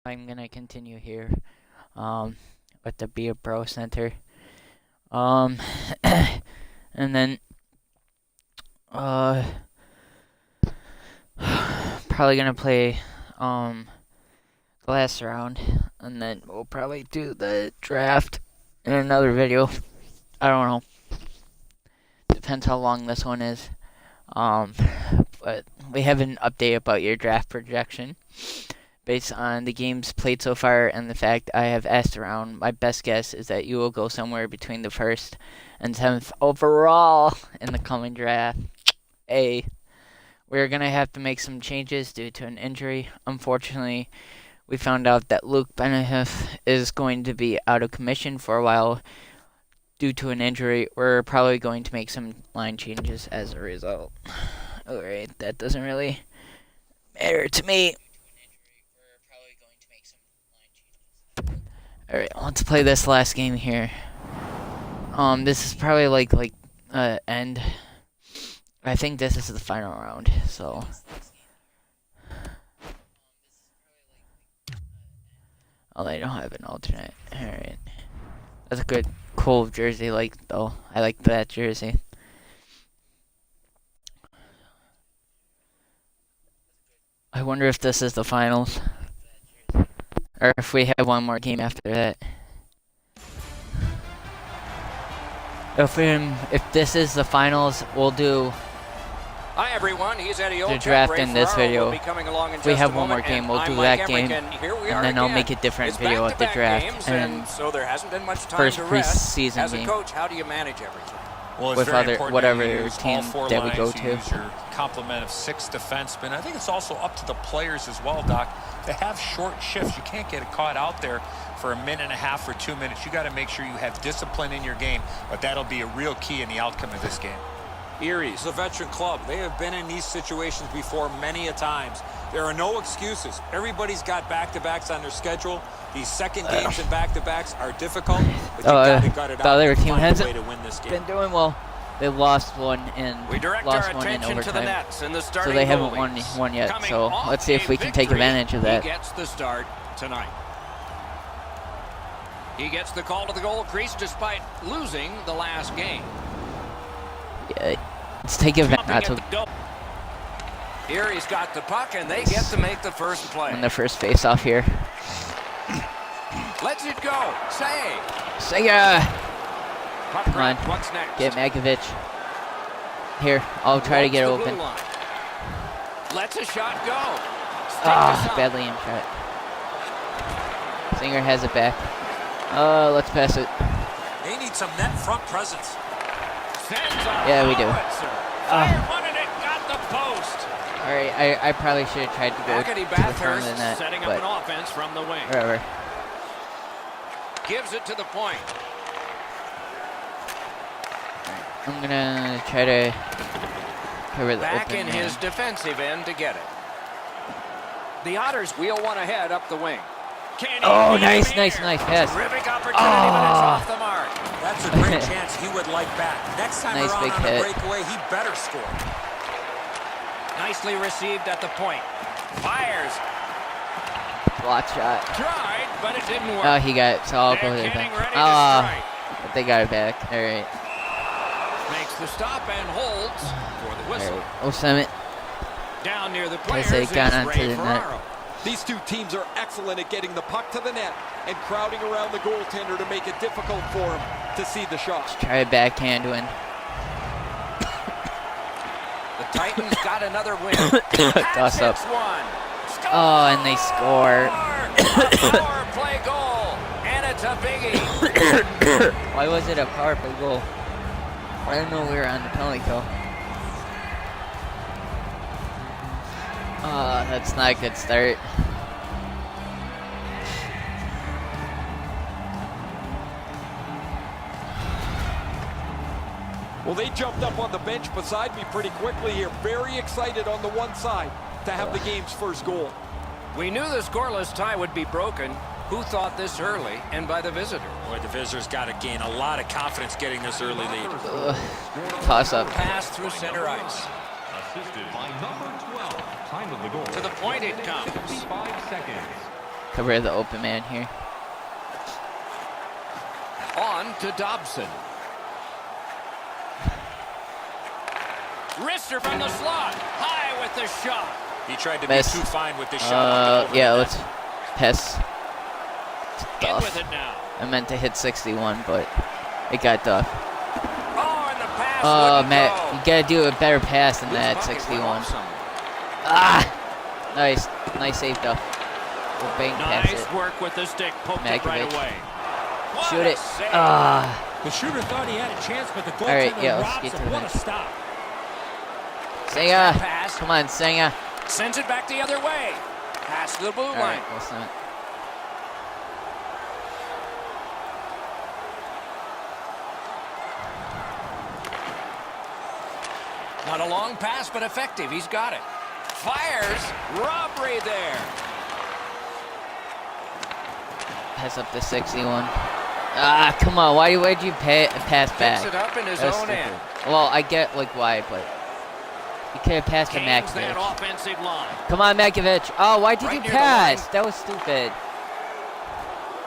I'm gonna continue here with the Be a Pro Center. And then probably gonna play the last round, and then we'll probably do the draft in another video. I don't know. Depends how long this one is. But we have an update about your draft projection based on the games played so far and the fact I have asked around. My best guess is that you will go somewhere between the 1st and 10th overall in the coming draft. We're going to have to make some changes due to an injury. Unfortunately, we found out that Luke Benahif is going to be out of commission for a while due to an injury. We're probably going to make some line changes as a result. Alright, that doesn't really matter to me. Alright, let's play this last game here. This is probably like end. I think this is the final round, so. Oh, they don't have an alternate. Alright. That's a good, cool jersey, though. I like that jersey. I wonder if this is the finals. Or if we have one more game after that. If this is the finals, we'll do Hi everyone, he's Eddie the draft in this video. If we have one more game, we'll do that game, and then I'll make a different video of the draft and so there hasn't been much time first to rest. preseason As a game coach, how do you manage everything? Well, with whatever team that we go to. Use your complement of 6 defensemen. I think it's also up to the players as well, Doc. They have short shifts. You can't get caught out there for a minute and a half or 2 minutes. You got to make sure you have discipline in your game, but that'll be a real key in the outcome of this game. Erie's a veteran club. They have been in these situations before many a times. There are no excuses. Everybody's got back-to-backs on their schedule. These second games and back-to-backs are difficult, but you got to gut it out. The other team hasn't been doing well. They lost one in overtime, so they haven't won one yet. So let's see if we can take advantage of that. He gets the start tonight. He gets the call to the goal crease despite losing the last game. Yeah, let's take advantage of Erie's got the puck, and they get to make the first play. in the first face-off here. Lets it go. Save. Sega! Come on, what's next? Get Makovich. Here, I'll try to get it open. Let's a shot go. Badly aimed shot. Singer has it back. Let's pass it. They need some net front presence. Yeah, we do. Got the post. Alright, I probably should have tried to go to the front of the net, setting up but an offense from the wing. whatever. Gives it to the point. I'm gonna try to cover the Back open in man. his defensive end to get it. The Otters wheel one ahead up the wing. Nice pass. Terrific opportunity, but it's off the mark. That's a great chance he would like back. Next time Nice around big on hit. a breakaway, he better score. Nicely received at the point. Fires. Block shot. Tried, but it didn't work. Oh, he got it, so I'll go there. Getting ready to strike. But they got it back. Alright. Makes the stop and holds for the whistle. Alright. We'll send it. Down near the Guess players they is got onto Ray the net. Ferraro. These two teams are excellent at getting the puck to the net and crowding around the goaltender to make it difficult for him to see the shot. Try a backhand win. The Titans got another win. Toss up. One. Score! Oh, and they score. A power play goal, and it's a biggie. Why was it a power play goal? I didn't know we were on the penalty kill. That's not a good start. Well, they jumped up on the bench beside me pretty quickly here. Very excited on the one side to have the game's first goal. We knew the scoreless tie would be broken. Who thought this early and by the visitor? Boy, the visitors got to gain a lot of confidence getting this early lead. Toss up. Pass through center ice. Assisted by number 12. Time of the goal. To the point it comes. 55 seconds. cover the open man here. On to Dobson. Wrister from the slot. High with the shot. He tried to Miss. be too fine with this shot. Yeah, let's pass. In Duff. with it now. I meant to hit 61, but it got Duff. Oh, and the pass Oh, wouldn't Matt, go. you gotta do a better pass than Loose that, bucket went 61. off somewhere. Ah! Nice save, Duff. We'll bang past Nice it. work with the stick. Poked it right Makovich. away. What Shoot a it. save. Ah! The shooter thought he had a chance, but the All right, goaltender yeah, let's robs get to him. the What a bench. stop. Senga! Pass. Come on, Senga. Sends it back the other way. Pass to the blue All line. right, well, not. Not a long pass, but effective. He's got it. Fires. Robbery there. Pass up to 61. Ah, come on. Why'd you pass back? Picks it up in his That's own stupid. end. Well, I get like why, but you could have passed to Gains that Makovich. offensive line. Come on, Makovich. Oh, why did Right you near the pass? line. That was stupid.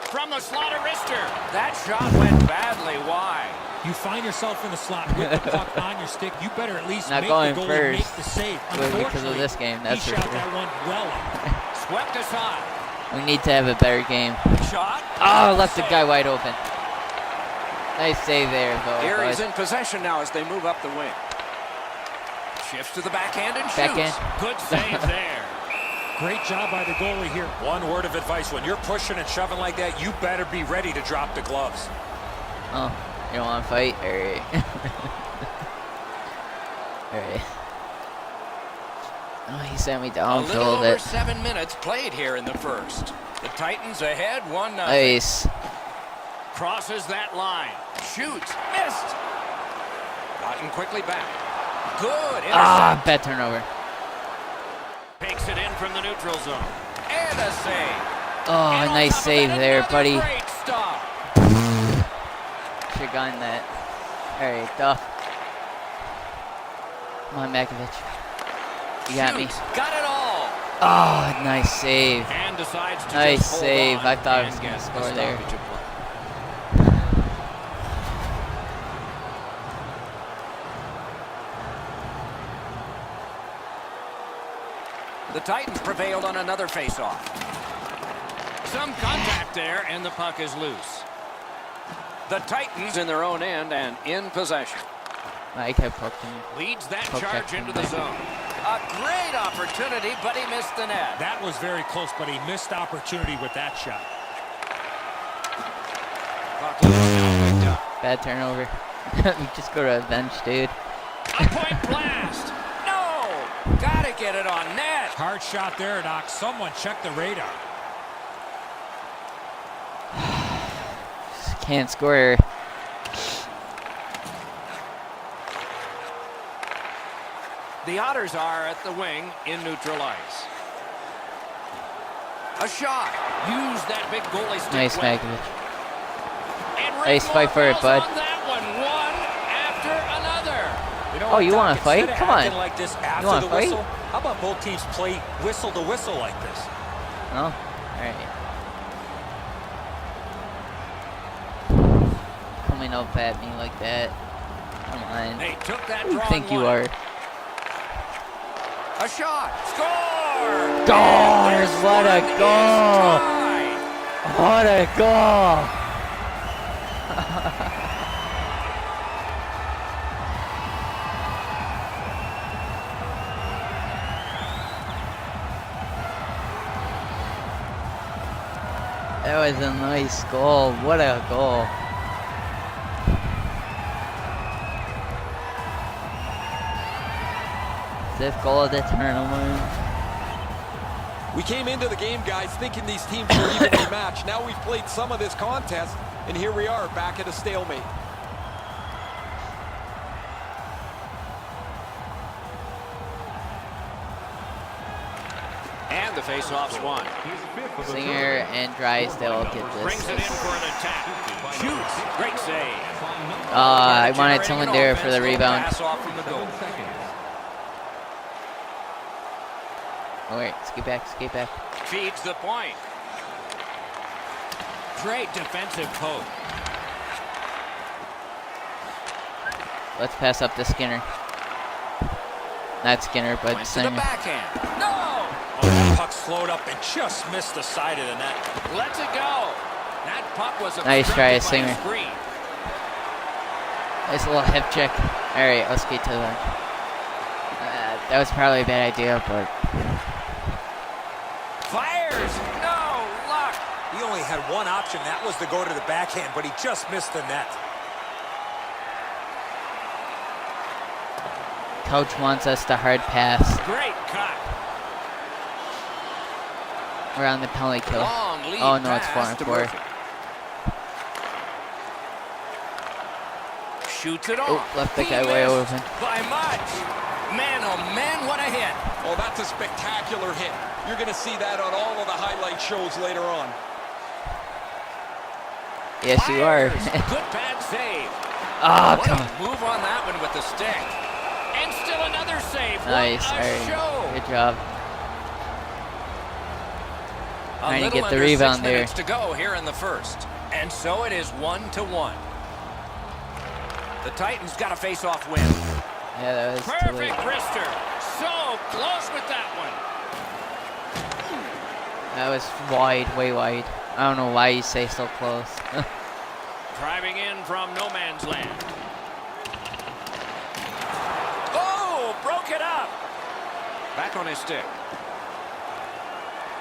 From the slot of Wrister. That shot went badly wide. You find yourself in the slot with the puck on your stick. You better at least Not make going the goalie make first. the save. Well, because of Unfortunately, this game, that's he for shot sure. that one well up. Swept aside. We need to have a better game. Shot. Oh, left the guy wide open. Nice save there, though. Erie's bud. in possession now as they move up the wing. Shifts to the backhand and Backhand. shoots. Good save there. Great job by the goalie here. One word of advice, when you're pushing and shoving like that, you better be ready to drop the gloves. Oh, you don't want to fight? All right. All right. Oh, he sent me A down little a little over bit. 7 minutes played here in the first. The Titans ahead 1-0. Nice. Crosses that line. Shoots. Missed. Gotten quickly back. Good. Ah, Intercept. bad turnover. Takes it in from the neutral zone. And a save. Oh, And on nice top of save that, there, another buddy. Great stop. Should've gotten that. All right, Duff. Come on, Makovich. You got me. Shoots. Got it all. Oh, nice save. And decides to Nice just hold save. on I thought I was and gonna get score a there. stoppage of play. The Titans prevailed on another faceoff. Some contact there, and the puck is loose. The Titans in their own end and in possession. I kept poked him. Leads that Poke charge check into him the back. zone. A great opportunity, but he missed the net. That was very close, but he missed opportunity with that shot. Puck now picked up. Bad turnover. We just go to a bench, dude. A point blast. No! Gotta get it on net. Hard shot there, Doc. Someone check the radar. Just can't score. The Otters are at the wing in neutral ice. A shot. Use that big goalie stick. Nice, well. Makovich. And Nice Rigmore fight for it, falls bud. on that one after another. You know Oh, what, you Doc? wanna fight? Instead of Come on. acting like this after wanna the fight? whistle, how about both teams play whistle to whistle like this? No? Alright. Coming up at me like that. Come on. They took that Who do you wrong think you one. are? A shot. Score! Goals! What a goal! Tie. What a goal! That was a nice goal. What a goal. Fifth goal of the tournament. We came into the game, guys, thinking these teams were evenly matched. Now we've played some of this contest, and here we are back at a stalemate. And the faceoff's won. Singer and Drysdale get Brings it in this. for an attack. Shoots. Great save. I wanted Generating someone an there for the offense, rebound. Pass off from the goal. Oh wait, skate back, skate back. Feeds the point. Great defensive poke. Let's pass up to Skinner. Not Skinner, but Went to the Singer. backhand. No! Oh, that puck slowed up and just missed the side of the net. Lets it go. That puck was Nice try, obstructed by Singer. the screen. Nice little hip check. Alright, let's get to the... that was probably a bad idea, but... Fires. No luck. He only had one option. That was to go to the backhand, but he just missed the net. Coach wants us to hard pass. Great cut. We're on the penalty kill. Long lead Oh no, it's pass 4-on-4. to Murphy. Shoots it Oh, off. left the He guy way missed open. by much. Man, oh man, what a hit. Oh, that's a spectacular hit. You're going to see that on all of the highlight shows later on. Yes, you are. Fires. Good bad save. Oh, What come a on. move on that one with the stick. And still another save. Nice. What a Alright. show. Good job. A Trying to little get the under rebound 6 there. minutes to go here in the first. And so it is 1-1. The Titans got a face-off win. Yeah, that was too late. Perfect wrister. So close with that one. That was wide, way wide. I don't know why you say so close. Driving in from no man's land. Oh, broke it up. Back on his stick.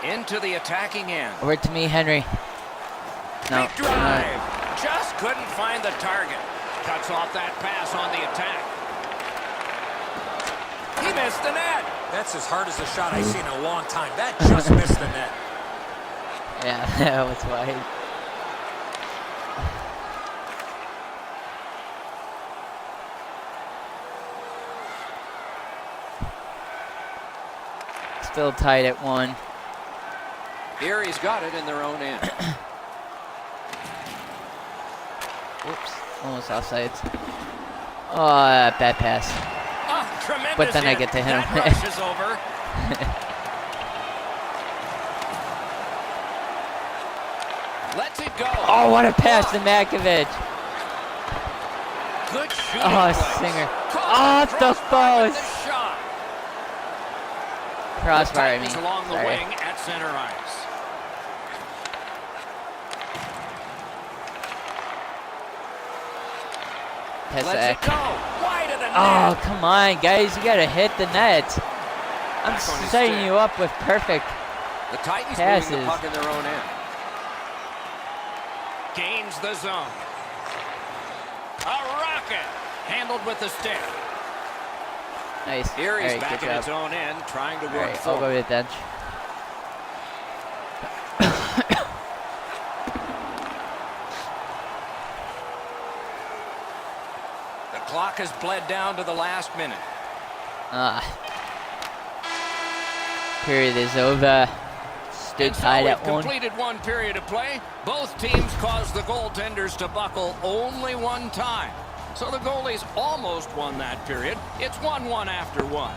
Into the attacking end. Over to me, Henry. No. Big drive. Just couldn't find the target. Cuts off that pass on the attack. He missed the net. That's as hard as a shot I've seen in a long time. That just missed the net. Yeah, that was wide. Still tied at 1. Erie's got it in their own end. Whoops, almost offsides. Oh, bad pass. Oh, tremendous But then I hit. get to hit him. That rush is over. Lets it go. Oh, what a pass to Makovich. Good shooting Oh, place. Singer. Caught Oh, the crossbar with post. the shot. Crossbar, I mean. Titans along the Sorry. wing at center ice. Pass Lets that. it go. Wide of the net. Oh, come on, guys. You got to hit the net. I'm Back on his setting stick. you up with perfect. The Titans passes. moving the puck in their own end. Gains the zone. A rocket. Handled with the stick. Nice. Erie's Alright, back good in its job. own end, trying to work Alright, I'll go forward. to the bench. The clock has bled down to the last minute. Period is over. Stood And so tied we've at 1. completed one period of play. Both teams caused the goaltenders to buckle only one time. So the goalies almost won that period. It's 1-1 after 1.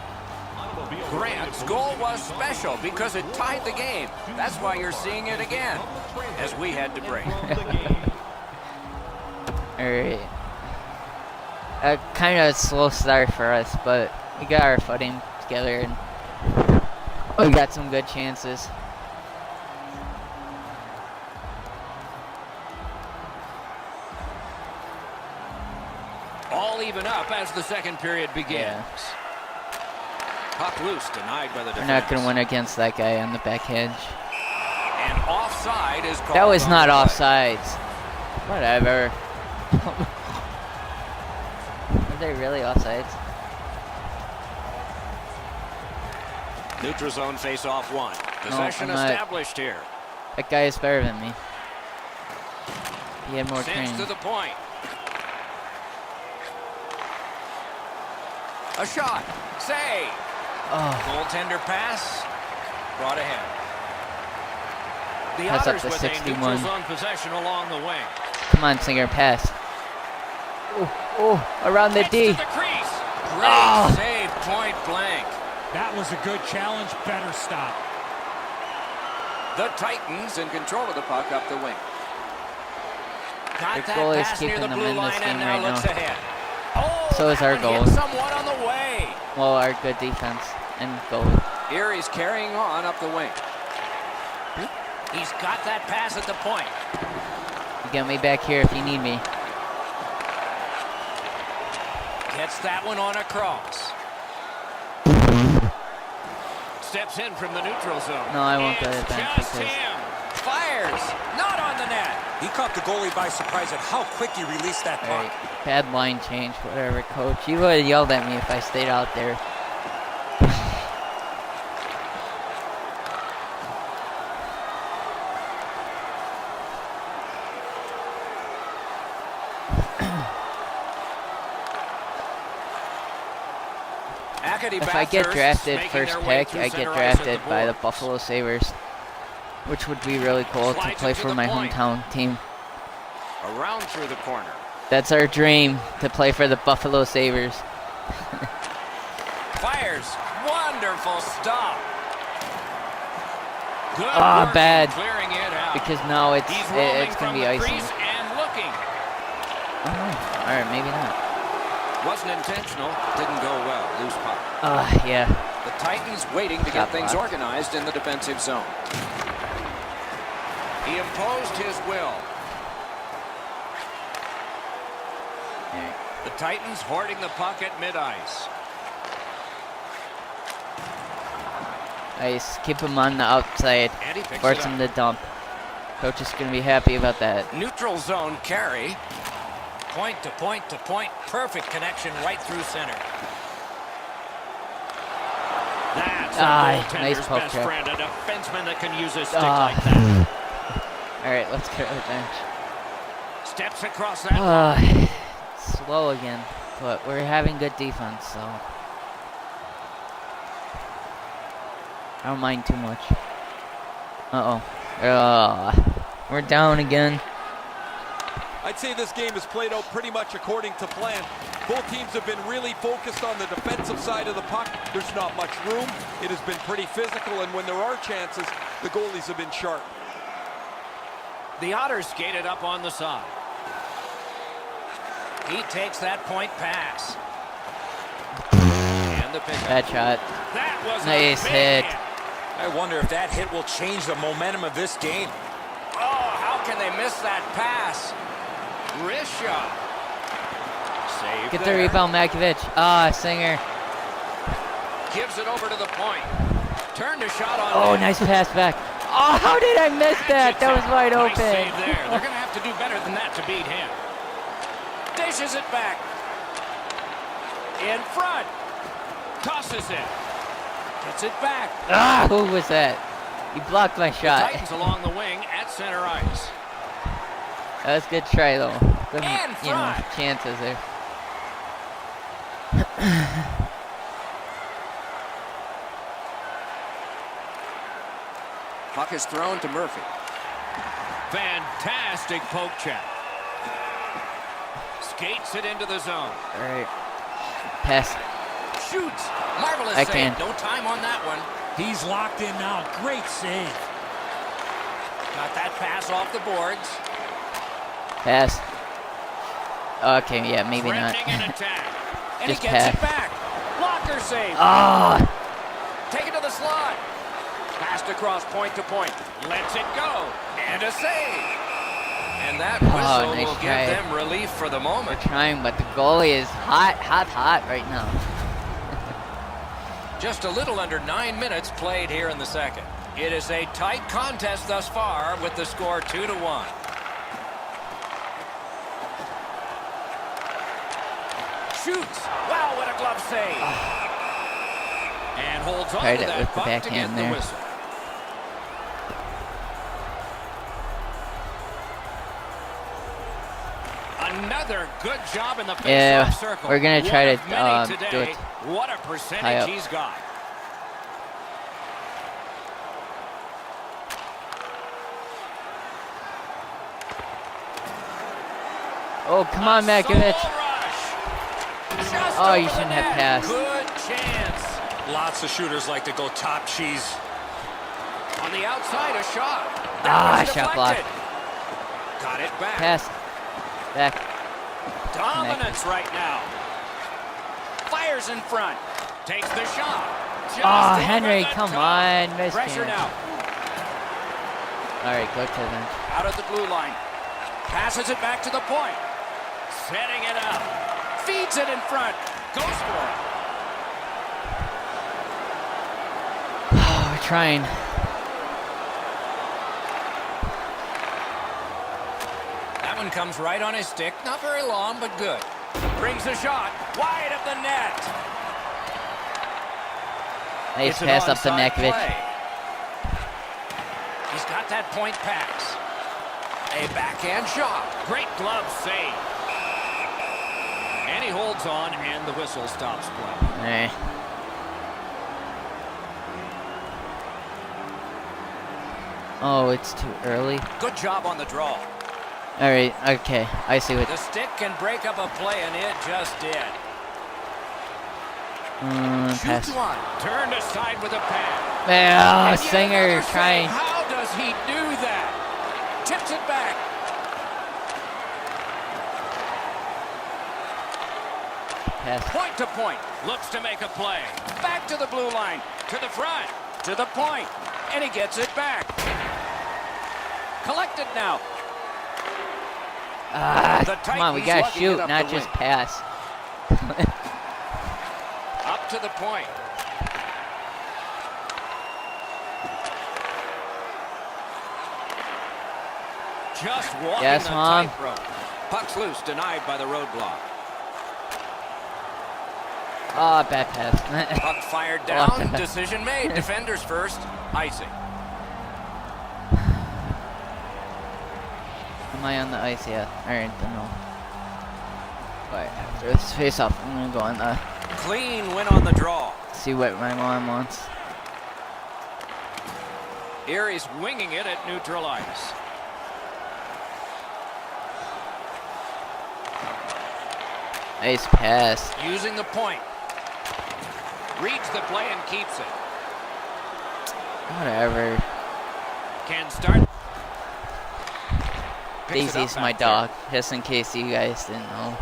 Grant's goal was special because it tied the game. That's why you're seeing it again as we had to break. Alright. Kind of a slow start for us, but we got our footing together and we got some good chances. All even up as the second period begins. Yeah. Puck loose, denied by the defense. We're not going to win against that guy on the backhand. And offside is called. That was on not the play. offsides. Whatever. Are they really offsides? Neutral zone face-off 1. Possession I'm not. established here. That guy is better than me. He had more Sends training. to the point. A shot. Save. Oh, Goaltender pass. Brought ahead. The Pass up Otters to with 61. a neutral zone possession along the wing. come on, Singer, pass. Oh, around the Gets D. to the crease. Great Oh. save, point blank. That was a good challenge. Better stop. The Titans in control of the puck up the wing. Got that goal is pass near keeping the them blue in this line and game now right looks now. ahead. Oh, So is that our one goal. hit someone on the way. Well, our good defense and goalie. Here he's carrying on up the wing. He's got that pass at the point. You get me back here if you need me. Gets that one on across. Steps in from the neutral zone. No, I won't go It's to the bench just because- him. Fires. Not on the net. He caught the goalie by surprise at how quick he released that puck. Alright, bad line change, whatever, coach. You would have yelled at me if I stayed out there. If I get drafted first pick, I get drafted by the Buffalo Sabres, which would be really cool to play for my hometown team. Around through the corner. That's our dream, to play for the Buffalo Sabres. Fires. Wonderful stop. Good Ah, work bad. clearing it out. Because now it's He's rolling gonna from be the icing. crease and looking. Oh, alright, maybe not. Wasn't intentional. Didn't go well. Loose puck. Yeah. The Titans waiting to get Shot things blocked. organized in the defensive zone. He imposed his will. Alright. The Titans hoarding the puck at mid-ice. Nice. Keep him on the outside. And he picks Force it him up. to dump. Coach is going to be happy about that. Neutral zone carry. Point to point to point. Perfect connection right through center. That's a nice goaltender's poke best check. friend, a defenseman that can use a stick like that. Alright, let's go to the bench. Steps across that. Slow again, but we're having good defense, so I don't mind too much. We're down again. I'd say this game has played out pretty much according to plan. Both teams have been really focused on the defensive side of the puck. There's not much room. It has been pretty physical, and when there are chances, the goalies have been sharp. The Otters skated up on the side. He takes that point pass. And the pickup. Bad shot. That was Nice a big hit. I wonder if that hit will change the momentum of this game. Oh, how can they miss that pass? Wrist shot. Save Get the there. rebound, Makovich. Singer. Gives it over to the point. Turned a shot on Oh, net. nice pass back. Oh, how did I miss that? That was wide Nice open. save there. They're going to have to do better than that to beat him. Dishes it back. In front. Tosses it. Gets it back. Who was that? He blocked my The shot. Titans along the wing at center ice. That was a good try, though. Good, And front. chances there. Puck is thrown to Murphy. Fantastic poke check. Skates it into the zone. All right. Pass. Shoots. Marvelous I save. can. No time on that one. He's locked in now. Great save. Got that pass off the boards. Pass. Okay, yeah, maybe not. Threatening an attack. And Just he gets pass. it back. Blocker save. Take it to the slot. Passed across point to point. Lets it go. And a save. And that whistle nice will try. give them relief for the moment. We're trying, but the goalie is hot right now. Just a little under 9 minutes played here in the second. It is a tight contest thus far with the score 2-1. Shoots. Wow, what a glove save. And holds on Tried to it that with the puck to get backhand the there. whistle. Another good job in the Yeah, face-off circle. we're gonna try One to, of many do today. it. What a Tie percentage up. he's got. Oh, come on, Makovich. Soul rush. Just Oh, you over the shouldn't have net. passed. Good chance. Lots of shooters like to go top cheese. On the outside, a shot. That was shot blocked. deflected. Got it back. Pass. Back. Dominance right now. Fires in front. Takes the shot. Oh, Henry, come on. Missed Pressure him. now. All right, go to them. Out of the blue line. Passes it back to the point. Setting it up. Feeds it in front. Goes for it. Oh, we're trying. That one comes right on his stick. Not very long, but good. Brings the shot. Wide of the net. Nice It's an pass up the onside neck, Vic. play. He's got that point pass. A backhand shot. Great glove save. And he holds on, and the whistle stops play. Oh, it's too early. Good job on the draw. All right, okay. I see what. The stick can break up a play, and it just did. Pass. Shoots one. Turned aside with a pass. Yeah, And yet Singer another trying. save. How does he do that? Tips it back. Pass. Point to point. Looks to make a play. Back to the blue line. To the front. To the point. And he gets it back. Collected now. The Come on, we Titans gotta lugging shoot, it up not the just wing. pass. Up to the point. Just walking Yes, the Mom. tightrope. Puck's loose, denied by the roadblock. Oh, bad pass. Puck fired Oh, down. bad. Decision made. Defenders first. Icing. Am I on the ice yet? Alright, then no. But after this face off, I'm gonna go on the. Clean win on the draw. See what my mom wants. Erie's winging it at neutral ice. Nice pass. Using the point. Reads the play and keeps it. Whatever. Can start. Picks it Daisy's up my back there. dog, just in case you guys didn't know.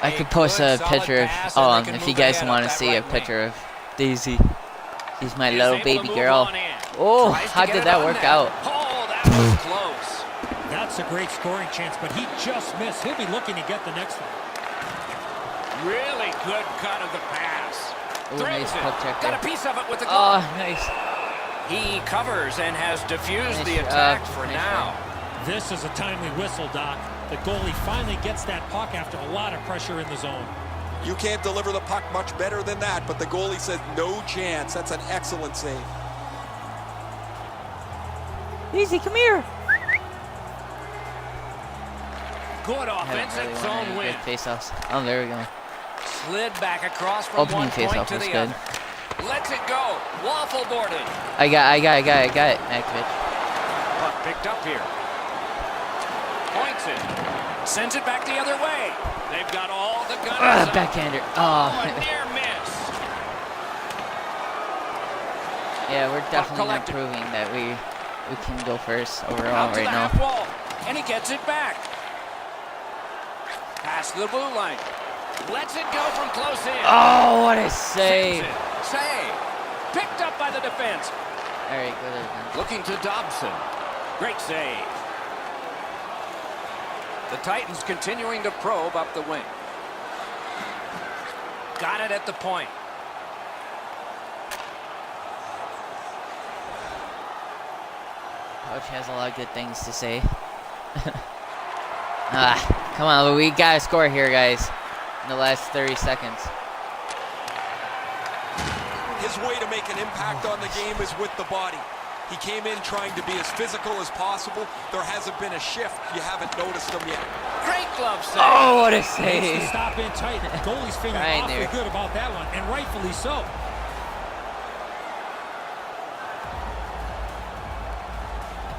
I could post good, a solid picture of, pass, and they can if you move guys ahead want up to that see a right picture wing. of Daisy. She's my Is little able to baby move girl. on in. Oh, Tries to how get did it that on work net. out? Oh, that was close. That's a great scoring chance, but he just missed. He'll be looking to get the next one. Really good cut of the pass. Ooh, Throws nice it. poke check Got there. a piece of it with the Oh, glove. nice. He covers and has diffused Nice the job. attack for Nice now. This is a timely whistle, Doc. The goalie finally gets that puck after a lot of pressure in the zone. You can't deliver the puck much better than that, but the goalie says no chance. That's an excellent save. Daisy, come here. Good I haven't offensive really won zone any win. good face-offs. Oh, there we go. Slid back across from Opening one point face-off to was the good. other. Lets it go. Waffle boarded. I got it, Makovic. Puck picked up here. Points it. Sends it back the other way. They've got all the gunners. Backhander. A Oh. near miss. Yeah, we're definitely not collected. proving that we can go first overall Out to right the now. half wall. And he gets it back. Past the blue line. Lets it go from close in. Oh, what a Saves save. it. Save. Picked up by the defense. All right, go there. Looking to Dobson. Great save. The Titans continuing to probe up the wing. Got it at the point. Coach has a lot of good things to say. Come on, we gotta score here, guys. In the last 30 seconds. His way to make an impact on the game is with the body. He came in trying to be as physical as possible. There hasn't been a shift. You haven't noticed him yet. Great glove save. Oh, what a Needs to save. stop in tight. The goalie's feeling Right awfully there. good about that one, and rightfully so.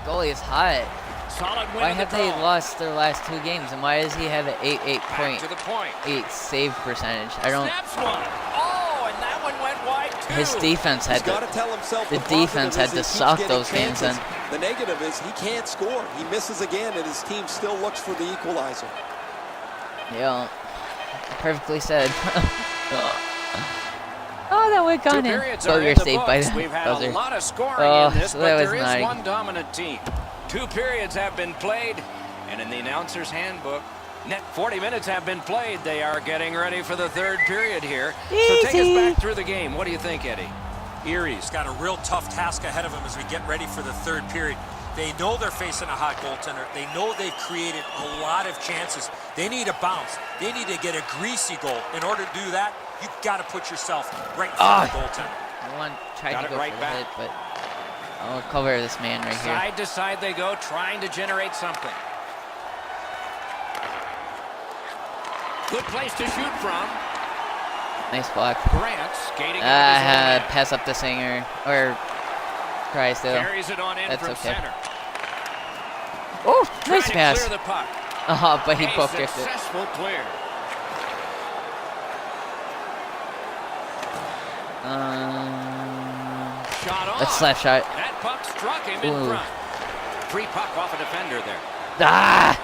Goalie is hot. Solid win Why of the have they draw. lost their last two games? And why does he have an Back to the point. 88.8 save percentage? I don't. Snaps one. Oh, and that one went wide his defense had He's got to tell himself the positive defense had is to he keeps suck getting those games. chances. And the negative is he can't score. He misses again, and his team still looks for the equalizer. yeah, perfectly said. Oh, that went on in. Oh, you're saved by the We've had buzzer. a lot of scoring Oh, in this, so but that was there is naughty. one dominant team. 2 periods have been played, and in the announcer's handbook, 40 minutes have been played. They are getting ready for the 3rd period here. So take us back through the game. What do you think, Eddie? Erie's got a real tough task ahead of them as we get ready for the 3rd period. They know they're facing a hot goaltender. They know they've created a lot of chances. They need a bounce. They need to get a greasy goal. In order to do that, you've got to put yourself right in front of the goaltender. I tried Got to it go right for the back. hit, but I'll cover this man right here. Side to side they go, trying to generate something. Good place to shoot from. Nice block. Grant skating out of his own end. Pass up the singer or tries to. Carries it on in That's from okay. center. Oh, Trying nice to pass. clear the puck. But he A both drifted. successful clear. Shot on. That's slap shot. That puck struck him in Ooh. front. Free puck off a defender there. Ah!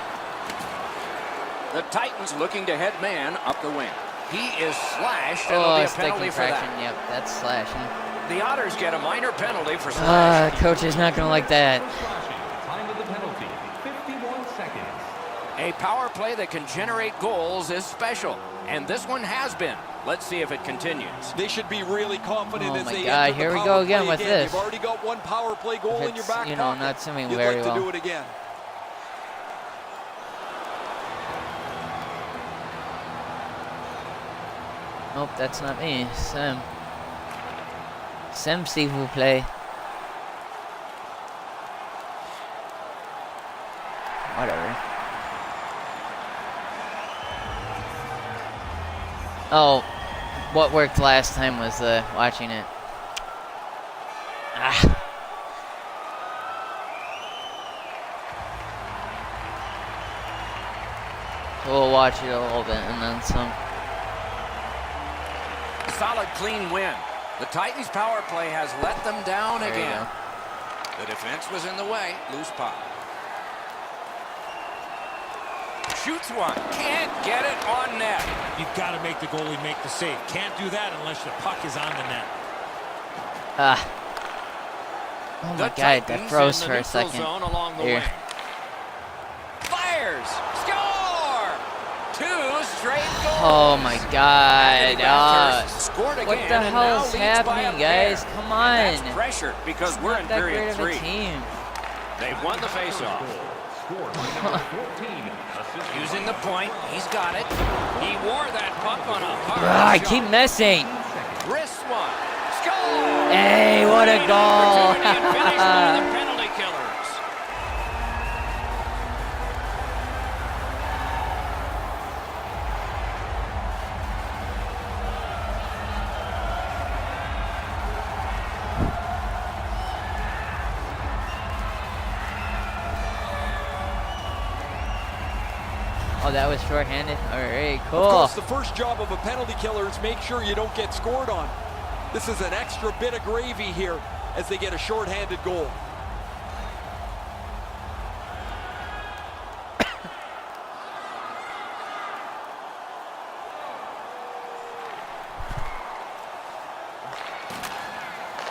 The Titans looking to head man up the wing. He is slashed, and Oh, there'll be a sticky penalty for fraction. that. Yep, that's slashing. The Otters get a minor penalty for slash. Coach is not gonna like that. Time of the penalty, 51 seconds. A power play that can generate goals is special, and this one has been. Let's see if it continues. They should be really confident Oh as my they God, enter here the we power go again play with again. this. You've already got one power play goal If in your it's, back you know, pocket. not swimming You'd very like well. to do it again. Nope, that's not me. Sam. Sam, s'il vous plaît. Whatever. Oh, what worked last time was watching it. Ah. So we'll watch it a little bit and then some. Solid, clean win. The Titans' power play has let them down There you again. go. The defense was in the way. Loose puck. Shoots one. Can't get it on net. You've got to make the goalie make the save. Can't do that unless the puck is on the net. Ah. Oh my The God, that Titans froze in for the a neutral second. zone along the Here. wing. Fires. Score. 2 straight goals. Oh my God. Anthony Bathurst scored What again the and hell now is leads by a happening, pair. guys? Come on. And that's pressure because we're in Not that great period of a 3. team. They've won the faceoff. Scored by number 14. Assist Using the point, he's got it. He wore that puck on a hard I shot. keep missing. Wrist one. Score! Hey, what a Great goal. opportunity and finish by the penalty killers. Oh, that was shorthanded. All right, Of cool. course, the first job of a penalty killer is make sure you don't get scored on. This is an extra bit of gravy here as they get a shorthanded goal.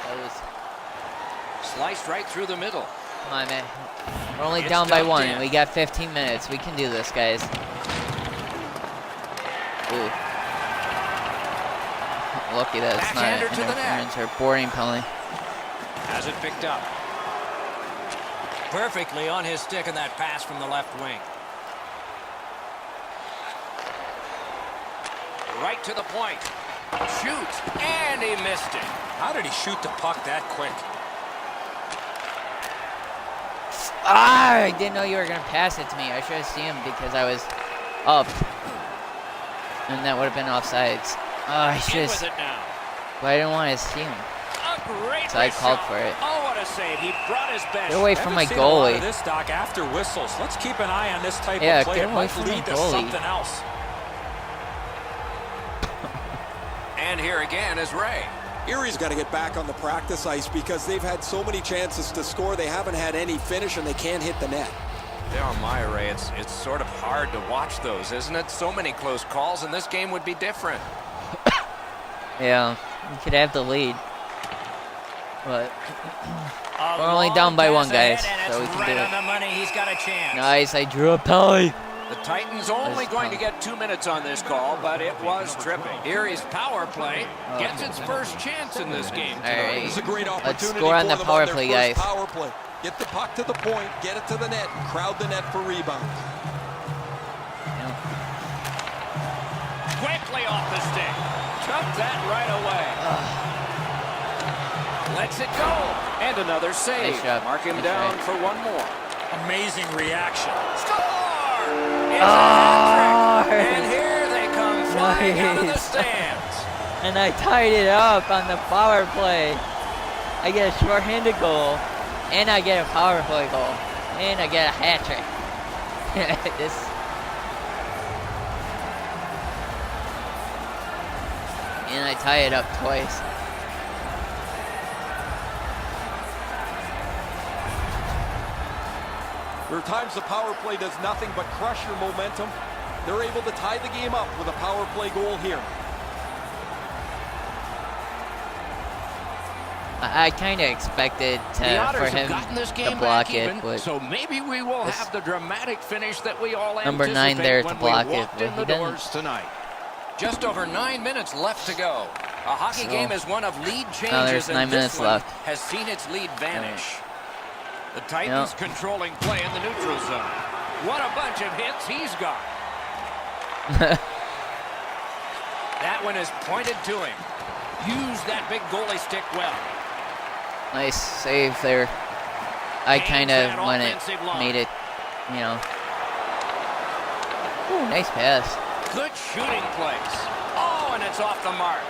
That was, Sliced right through the middle. come on, man. We're only It's down by dumped 1, in. and we got 15 minutes. We can do this, guys. Ooh. Lucky that it's not Backhander an to the net. interference or boarding penalty. Has it picked up. Perfectly on his stick in that pass from the left wing. Right to the point. Shoots, and he missed it. How did he shoot the puck that quick? Ah, I didn't know you were going to pass it to me. I should have seen him because I was up. And that would have been offsides. Oh, I should In with have. it now. But I didn't want to see him. A great So I wrist called shot. for it. Oh, what a save. He brought his best. Get away I from haven't my seen a lot goalie. of this, Doc, after whistles. Let's keep an eye on this type Yeah, of play. get It away might from my lead to goalie. something else. And here again is Ray. Erie's got to get back on the practice ice because they've had so many chances to score. They haven't had any finish, and they can't hit the net. Yeah, my Ray, it's sort of hard to watch those, isn't it? So many close calls, and this game would be different. Yeah, we could have the lead. But A we're only long down by pass one, guys, ahead, and so we it's can right do on it. the money. He's got a chance. Nice, I drew a tie. The Titans only going to get 2 minutes on this call, but it was tripping. Erie's power play gets its first chance in this game tonight. All right. It's a great opportunity Let's score on for the them power their play, first guys. Power play. Get the puck to the point, get it to the net, and crowd the net for rebounds. Quickly off the stick. Took that right away. Lets it go. And another save. Nice job. Mark him Nice down try. for one more. Amazing reaction. Score! It's a hat trick. And here they come flying out of the Nice. stands. And I tied it up on the power play. I get a short-handed goal, and I get a power play goal, and I get a hat trick. And I tie it up twice. There are times the power play does nothing but crush your momentum. They're able to tie the game up with a power play goal here. I kind of expected The for Otters him have gotten this to game block back it, even, but so maybe we will this- have the dramatic finish that we all Number 9 anticipate there to when block we it, walked but in he the didn't. doors tonight. Just over 9 minutes left to go. A hockey So- game is one of lead changes, there's 9 and this minutes one left. has seen its lead vanish. The Titans controlling play in the neutral zone. What a bunch of hits he's got. That one is pointed to him. Use that big goalie stick well. Nice save there. I Gains kind that of, when it offensive line. made it, you know. Ooh, nice pass. Good shooting place. Oh, and it's off the mark.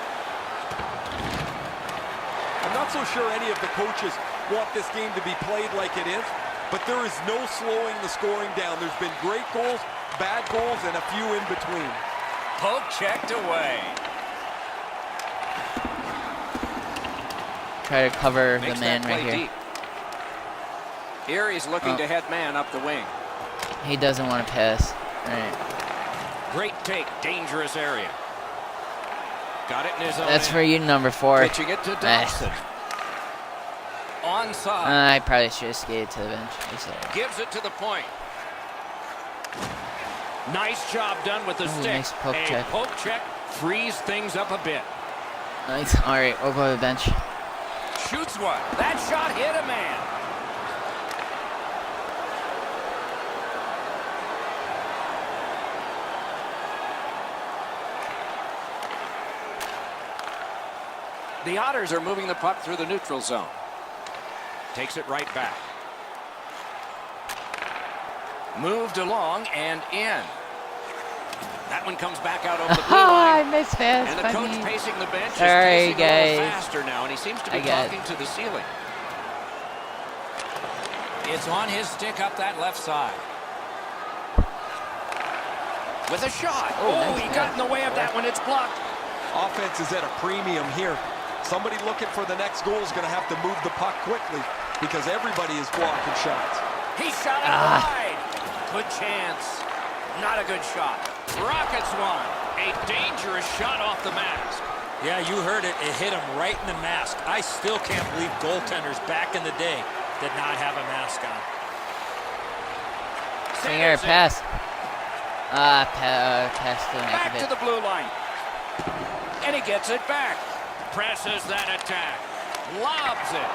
I'm not so sure any of the coaches want this game to be played like it is, but there is no slowing the scoring down. There's been great goals, bad goals, and a few in between. Poke checked away. Try to cover Makes the man that right play here. deep. Erie's looking to head man up the wing. He doesn't want to pass. All right. Great take, dangerous area. Got it in his own That's end. for you, number 4. Pitching it to Dawson. Onside. I probably should have skated to the bench. It's all right. Gives it to the point. Nice job done with the Ooh, stick. nice poke a check. poke check frees things up a bit. Nice. All right, we'll go to the bench. Shoots one. That shot hit a man. The Otters are moving the puck through the neutral zone. Takes it right back. Moved along and in. That one comes back out over the blue I line. missed pass. And the coach pacing the bench is Sorry, pacing a little guys. faster now, and he seems to be I got talking to the ceiling. It's on his stick up that left side. With a shot. Oh, Oh, nice he pass. got in the way of that one. It's blocked. Offense is at a premium here. Somebody looking for the next goal is going to have to move the puck quickly because everybody is blocking shots. He shot it wide. Good chance. Not a good shot. Rockets one. A dangerous shot off the mask. Yeah, you heard it. It hit him right in the mask. I still can't believe goaltenders back in the day did not have a mask on. Singer, Centers it. pass. Pass to the Back neck to of the blue line. And he gets it back. Presses that attack. Lobs it.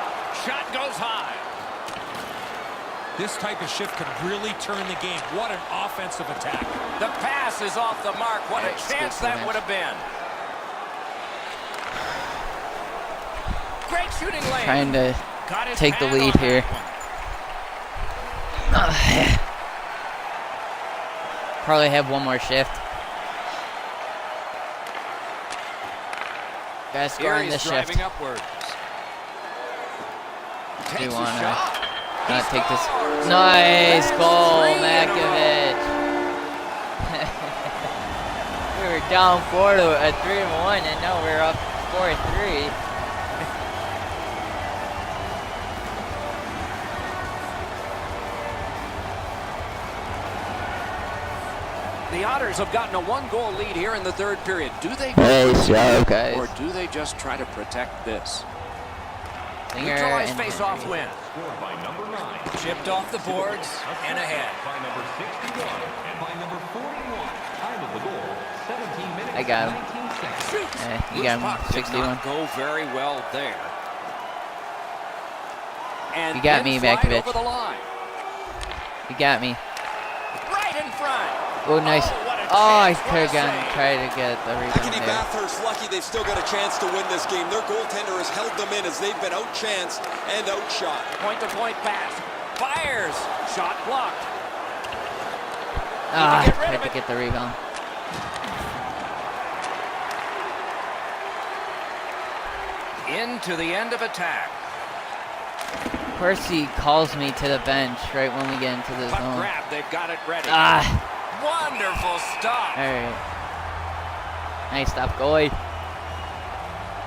Shot goes high. This type of shift could really turn the game. What an offensive attack. The pass is off the mark. What a Alright, chance skip that the would have been. Great shooting lane. Trying to Got his take the hand lead on here. that one. Probably have one more shift. Gotta score on Erie's this driving shift. upwards. Do Takes you a wanna shot. not He take this? scores. Nice That's goal, 3 in a row. Makovich. We were down 3-1, and now we're up 4-3. Otters have gotten a 1-goal lead here in the third period. Do they Nice job, guys. or do they just try to protect this? Singer Neutralized and face-off Henry. win. Scored by number 9. Chipped off the boards and ahead. By number 61 and by number 41. Time of the goal, 17 minutes, I got him. 19 seconds. Shoot. You got Puck him, did 61. not go very well there. And You got in me, flight Makovich. over the line. You got me. Right in front. Oh, nice. what a Oh, I chance, what could a have gone save. try to get the rebound Academy there. Bathurst lucky they've still got a chance to win this game. Their goaltender has held them in as they've been outchanced and outshot. Point-to-point pass. Fires. Shot blocked. Ah, get rid tried of to it. get the rebound. Into the end of attack. Of course, he calls me to the bench right when we get into the Puck zone. grab. They've got it ready. Ah, Wonderful stop. all right. Nice stop, goalie.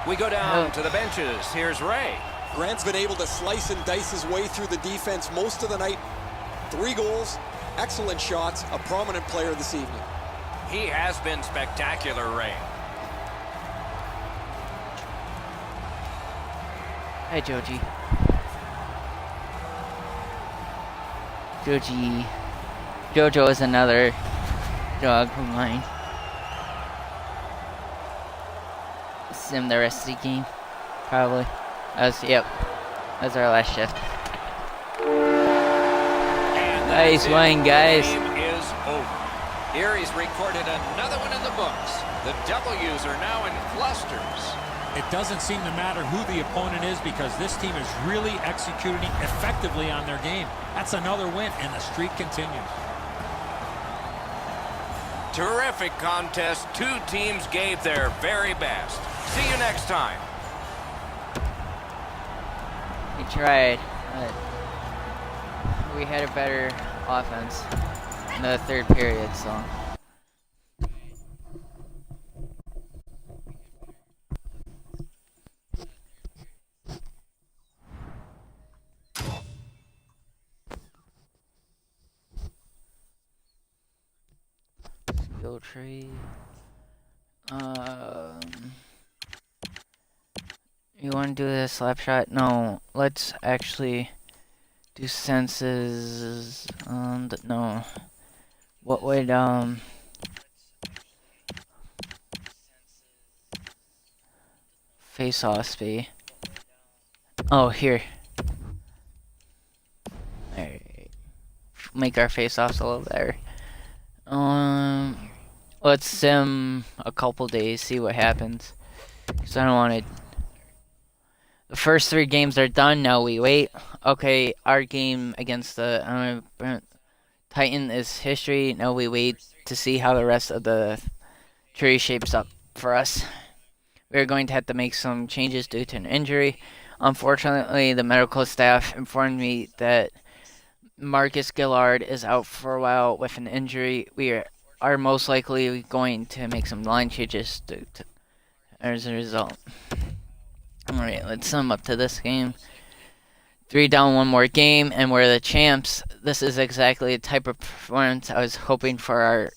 We go down Oh. to the benches. Here's Ray. Grant's been able to slice and dice his way through the defense most of the night. 3 goals, excellent shots, a prominent player this evening. He has been spectacular, Ray. Hi, Joji. Joji. Jojo is another dog of mine. Sim the rest of the game, probably. Yep. That's our last shift. And Nice that's it. one, guys. The game is over. Erie's recorded another one in the books. The W's are now in clusters. It doesn't seem to matter who the opponent is because this team is really executing effectively on their game. That's another win, and the streak continues. Terrific contest. 2 teams gave their very best. See you next time. We tried, but we had a better offense in the third period, so. Skill tree. You want to do the slap shot? No, let's actually do senses. No. What would face-offs be? Oh, here. Alright. Make our face-offs a little better. Let's sim a couple days, see what happens. Because I don't want to. The first 3 games are done, now we wait. Okay, our game against the Titan is history. Now we wait to see how the rest of the tree shapes up for us. We're going to have to make some changes due to an injury. Unfortunately, the medical staff informed me that Marcus Gillard is out for a while with an injury. We are most likely going to make some line changes as a result. Alright, let's sum up to this game. 3 down, 1 more game, and we're the champs. This is exactly the type of performance I was hoping for our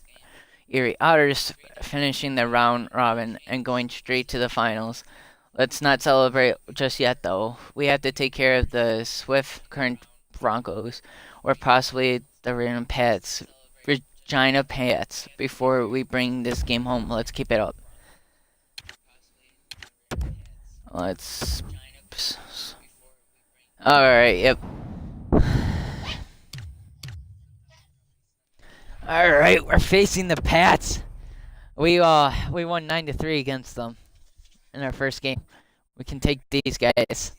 Erie Otters, finishing the round robin and going straight to the finals. Let's not celebrate just yet, though. We have to take care of the Swift current Broncos, or possibly the Regina Pats, before we bring this game home. Let's keep it up. Let's. Alright, yep. Alright, we're facing the Pats. We won 9-3 against them in our first game. We can take these guys.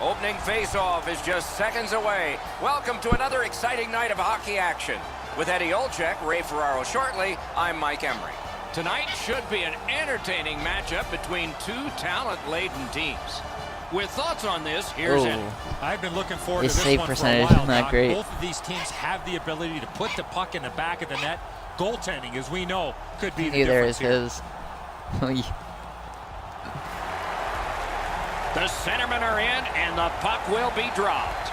Opening face-off is just seconds away. Welcome to another exciting night of hockey action. With Eddie Olczyk, Ray Ferraro shortly, I'm Mike Emery. Tonight should be an entertaining matchup between 2 talent-laden teams. With thoughts on this, here's Eddie. I've been looking forward His to this save one for a percentage while, is not Doc. great. Both of these teams have the ability to put the puck in the back of the net. Goaltending, as we know, could be the Neither difference is here. his. The centermen are in, and the puck will be dropped.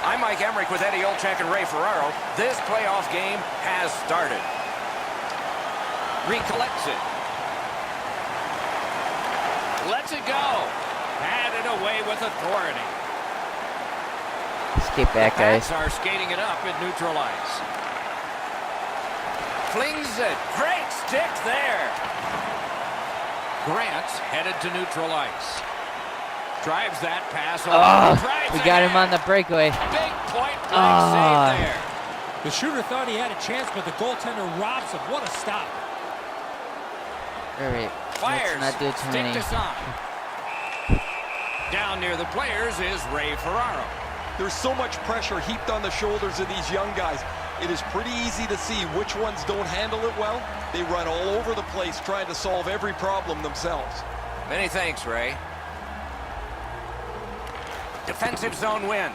I'm Mike Emmerich with Eddie Olczyk and Ray Ferraro. This playoff game has started. Recollects it. Lets it go. Had it away with authority. Skate back, guys. Pats are skating it up at neutral ice. Flings it. Great stick there. Grant's headed to neutral ice. Drives that pass over. We got him on the breakaway. Big point blank save there. The shooter thought he had a chance, but the goaltender robs him. What a stop. All right. Fires. Let's not do too Stick many. to side. Down near the players is Ray Ferraro. There's so much pressure heaped on the shoulders of these young guys. It is pretty easy to see which ones don't handle it well. They run all over the place trying to solve every problem themselves. Many thanks, Ray. Defensive zone win.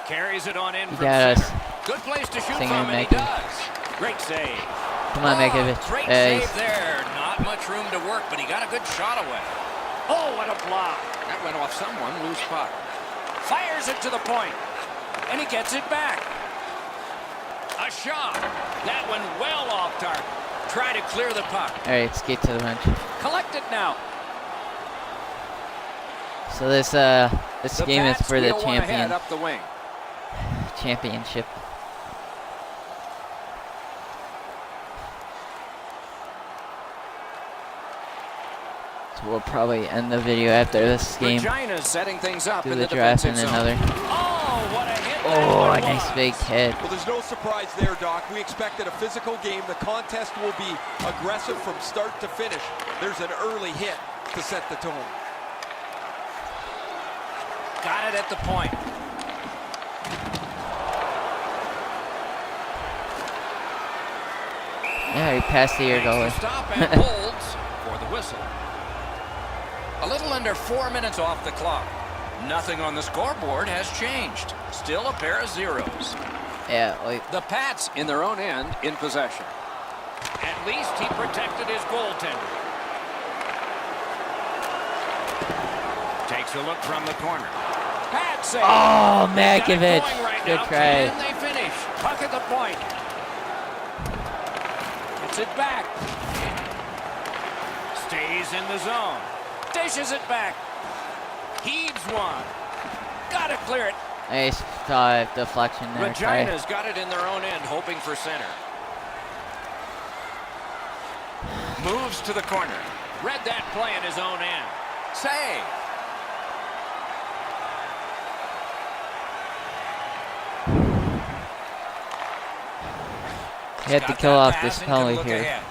Carries it on in from got center. us. Good place to shoot Singing from, and he Mackie. does. Great save. Come on, Makovic. Great Hey. save there. Not much room to work, but he got a good shot away. Oh, what a block. That went off someone, loose puck. Fires it to the point, and he gets it back. A shot. That one well off target. Try to clear the puck. All right, skate to the bench. Collect it now. So this The game is Pats for the wheel one ahead championship. up the wing. So we'll probably end the video after this game. Regina's setting things up Do in the the draft and defensive zone. another. Oh, what a hit. that Oh, one a nice was. big hit. Well, there's no surprise there, Doc. We expected a physical game. The contest will be aggressive from start to finish. There's an early hit to set the tone. Got it at the point. Yeah, he passed the air Makes goalie. the stop and holds for the whistle. A little under 4 minutes off the clock. Nothing on the scoreboard has changed. Still a pair of zeros. Yeah, like The Pats in their own end in possession. At least he protected his goaltender. Takes a look from the corner. Pats save. oh, Got it Makovic. going right Good now. try. And they finish. Puck at the point. Gets it back. Stays in the zone. Dishes it back. Heaves one. Gotta clear it. Nice deflection there. Try. Regina's got it in their own end, hoping for center. Moves to the corner. Read that play in his own end. Save. He had to Got kill that off pass this and can penalty look here. ahead.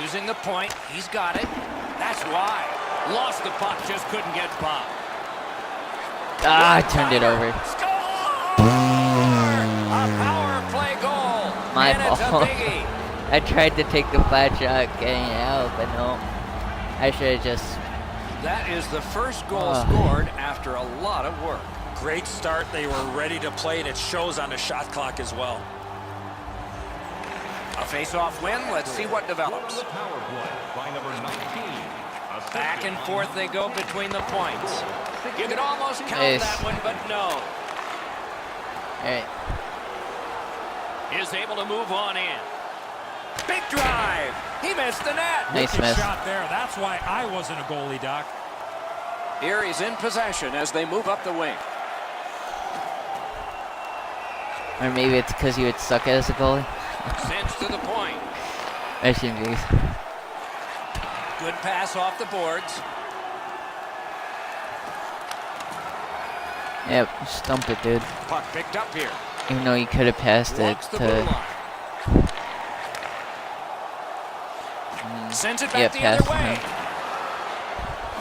Using the point, he's got it. That's why. Lost the puck, just couldn't get Bob. Ah, I turned it over. Score! A power play goal. My and it's a fault. biggie. I tried to take the flat shot, getting it out, but no. I should have just. That is the first goal Ah. scored after a lot of work. Great start. They were ready to play, and it shows on the shot clock as well. A face-off win. Let's see what develops. The power play by number 19. Back and forth they go between the points. You could almost count Nice. that one, but no. Alright. Is able to move on in. Big drive. He missed the net. Nice Wicked miss. shot there. That's why I wasn't a goalie, Doc. Erie's in possession as they move up the wing. Or maybe it's because you would suck as a goalie. Sends to the point. I shouldn't be. Good pass off the boards. Yep, stumped it, dude. Puck picked up here. Even though you could have passed it Walks the blue to. line. Sends it back Yep, the pass other way. him.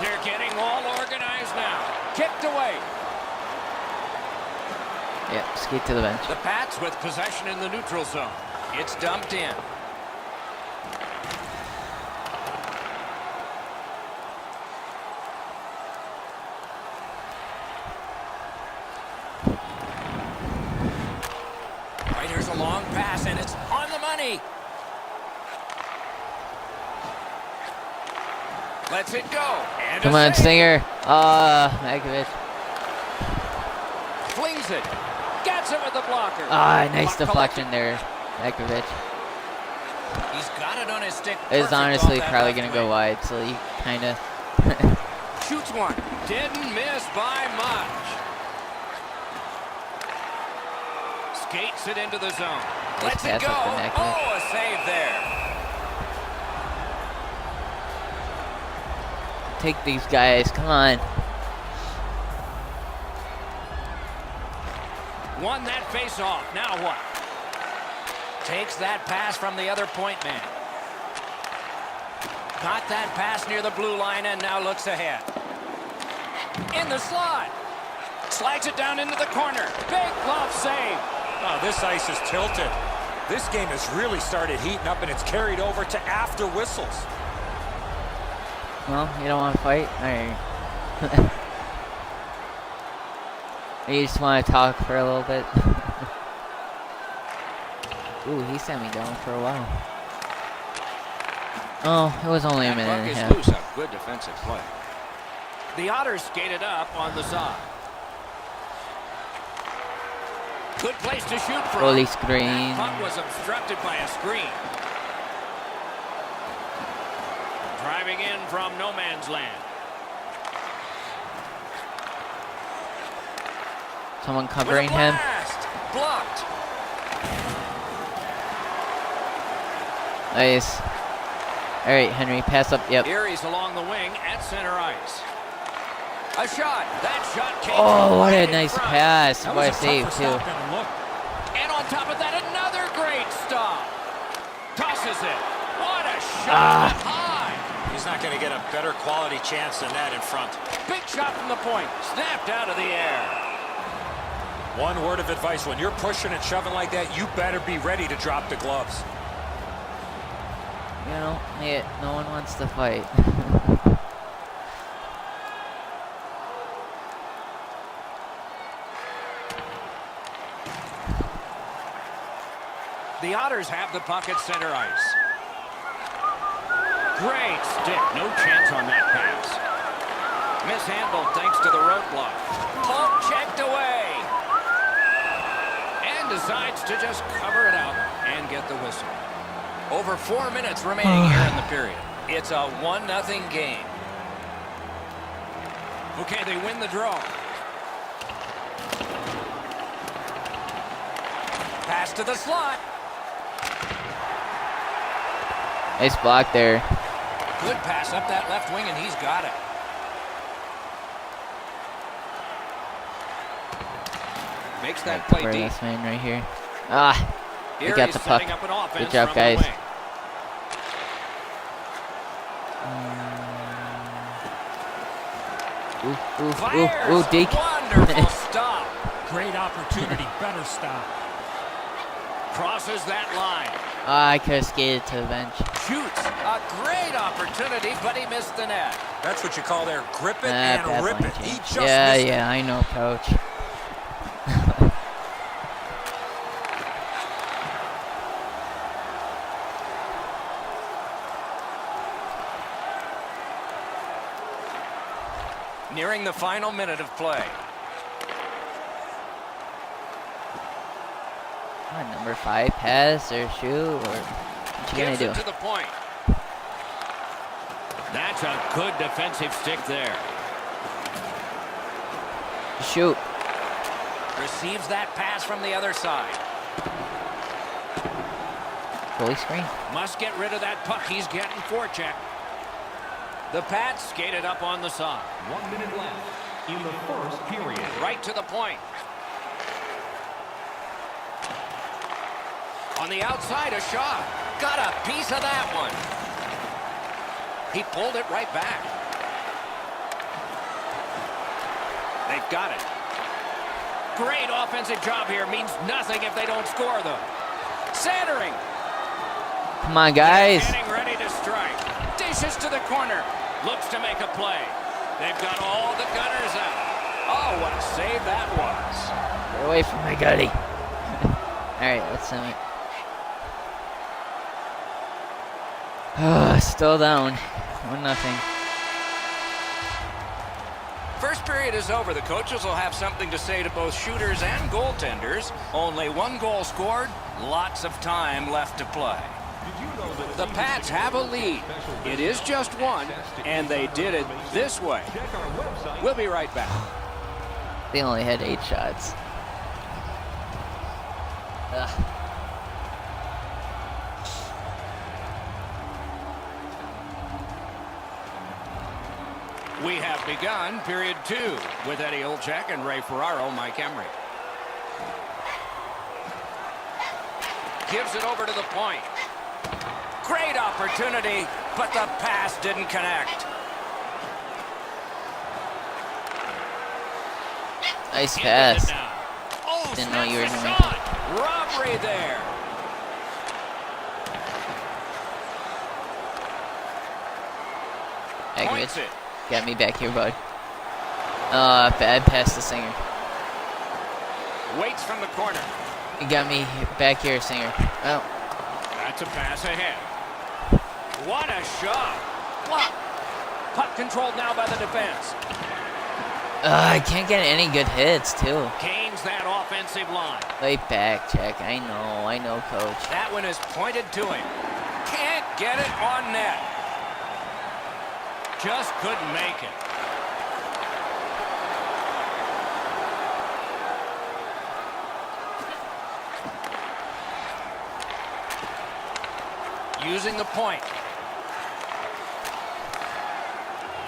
They're getting all organized now. Kicked away. Yep, skate to the bench. The Pats with possession in the neutral zone. It's dumped in. Lets it go. And Come a on, save. Singer. Malkovich. Flings it. Gets it with the blocker. Nice Puck deflection there, Malkovich. collected. He's got it on his stick. It's Perfect honestly off that probably left going to go wing. wide, so you kind of... Shoots one. Didn't miss by much. Skates it into the zone. Lets it pass go. up the neck. Oh, a save there. Take these guys, come on. Won that face-off. Now what? Takes that pass from the other point man. Got that pass near the blue line and now looks ahead. In the slot. Slides it down into the corner. Big glove save. Oh, this ice is tilted. This game has really started heating up, and it's carried over to after whistles. Well, you don't want to fight? Alright. You just want to talk for a little bit? Ooh, he sent me down for a while. Oh, it was only a minute and a That half. puck is loose. A good defensive play. The Otters skated up on the side. Good place to shoot from. Goalie screen. That puck was obstructed by a screen. Driving in from no man's land. Someone With a covering him. blast. Blocked. Nice. Alright, Henry, pass up. Yep. Erie's along the wing at center ice. A shot. That shot came Oh, from what right a in nice front. pass. That What a was a save, tougher too. stop than it looked. And on top of that, another great stop. Tosses it. What a shot. High. He's not going to get a better quality chance than that in front. Big shot from the point. Snapped out of the air. One word of advice, when you're pushing and shoving like that, you better be ready to drop the gloves. You know, yeah, no one wants to fight. The Otters have the puck at center ice. Great stick. No chance on that pass. Mishandled thanks to the roadblock. Puck checked away. And decides to just cover it out and get the whistle. Over 4 minutes remaining here in the period. It's a 1-0 game. Okay, they win the draw. Pass to the slot. Nice block there. Good pass up that left wing, and he's got it. Makes that play deep. This man right here. They got Erie's the puck. setting up an offense Good job, from the guys. wing. Fires. Deke. Wonderful stop. Great opportunity. Better stop. Crosses that line. I could have skated to the bench. Shoots. A great opportunity, but he missed the net. That's what you call there, grip it Bad and rip line it. He change. just Yeah, missed it. I know, coach. Nearing the final minute of play. Come on, number 5, pass or shoot, or what you gonna Gets do? it to the point. That's a good defensive stick there. Shoot. Receives that pass from the other side. Goalie screen. Must get rid of that puck. He's getting forecheck. The Pats skated up on the side. 1 minute left in the first period. Right to the point. On the outside, a shot. Got a piece of that one. He pulled it right back. They've got it. Great offensive job here. Means nothing if they don't score, though. Centering. Come on, guys. Getting ready to strike. Dishes to the corner. Looks to make a play. They've got all the gunners out. Oh, what a save that was. Get away from my gutty. Alright, let's send it. Still down. 1-0. First period is over. The coaches will have something to say to both shooters and goaltenders. Only 1 goal scored, lots of time left to play. The Pats have a lead. It is just 1, and they did it this way. We'll be right back. They only had 8 shots. Ugh. We have begun period 2 with Eddie Olczyk and Ray Ferraro, Mike Emery. Gives it over to the point. Great opportunity, but the pass didn't connect. Nice pass. Oh, Didn't know you were snaps gonna a make shot. Robbery there. Points it. Got me back here, bud. Bad pass to Singer. Waits from the corner. You got me back here, Singer. Oh. That's a pass ahead. What a shot. Block. Puck controlled now by the defense. I can't get any good hits, too. Gains that offensive line. Late back check. I know, coach. That one is pointed to him. Can't get it on net. Just couldn't make it. Using the point.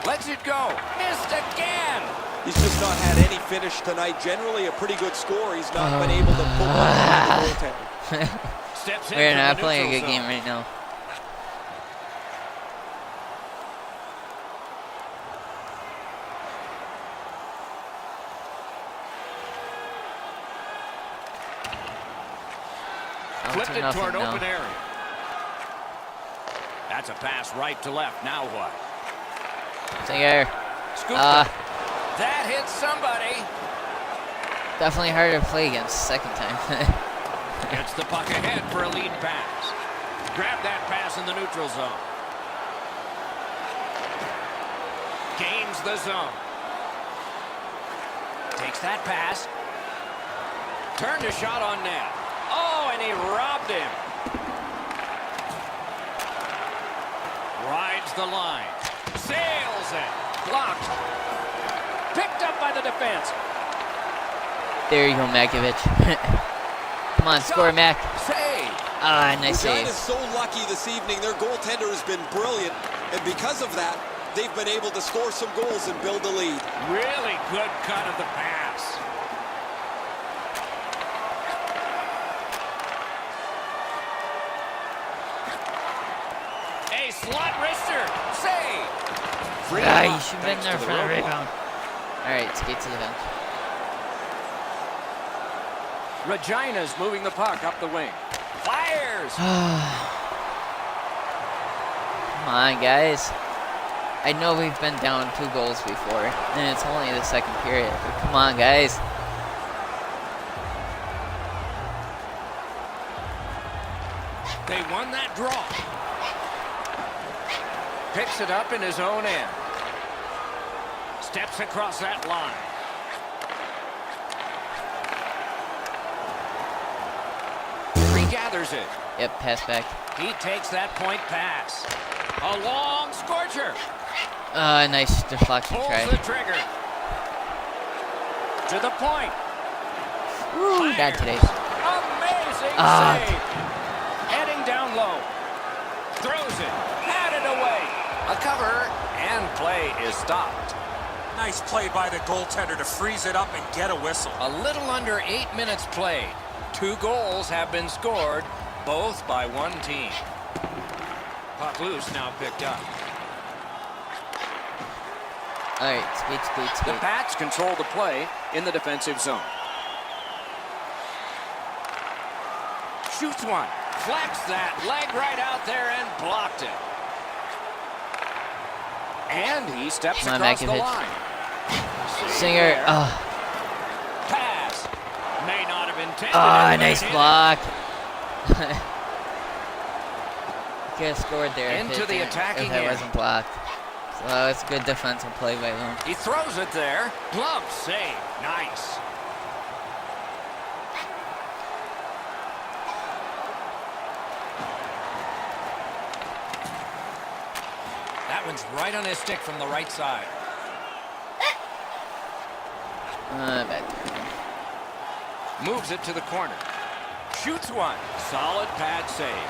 Lets it go. Missed again. He's just not had any finish tonight. Generally a pretty good score. He's not been able to pull it out of the goaltender. Steps We're into not the playing a neutral good game zone. right now. Flipped it Nothing toward now. open area. That's a pass right to left. Now what? Singer. Scoop it. That hits somebody. Definitely harder to play against second time. Gets the puck ahead for a lead pass. Grab that pass in the neutral zone. Gains the zone. Takes that pass. Turned a shot on net. Oh, and he robbed him. Rides the line. Sails it. Blocked. Picked up by the defense. There you go, Makovich. Come on, score, Mac. Save. Nice save. Regina's so lucky this evening. Their goaltender has been brilliant, and because of that, they've been able to score some goals and build a lead. Really good cut of the pass. A slot wrister. Save. Free You puck should have been thanks there to for the the roadblock. rebound. Alright, skate to the bench. Regina's moving the puck up the wing. Fires. Come on, guys. I know we've been down 2 goals before, and it's only the second period, but come on, guys. They won that draw. Picks it up in his own end. Steps across that line. Regathers it. Yep, pass back. He takes that point pass. A long scorcher. Nice deflection Pulls try. the trigger. To the point. Woo, got today. Amazing save. Heading down low. Throws it. Had it away. A cover and play is stopped. Nice play by the goaltender to freeze it up and get a whistle. A little under 8 minutes played. 2 goals have been scored, both by one team. Puck loose, now picked up. Alright, skate, skate, The skate. Pats control the play in the defensive zone. Shoots one. Flex that. Leg right out there and blocked it. And he steps Come on, across the Makovich. line. Singer. There. Pass. May not have intended it, but Nice it hit block. Could have scored there Into if the it attacking if it end. wasn't blocked. So that was a good defensive play by them. He throws it there. Glove save. Nice. That one's right on his stick from the right side. Back there. Moves it to the corner. Shoots one. Solid pad save.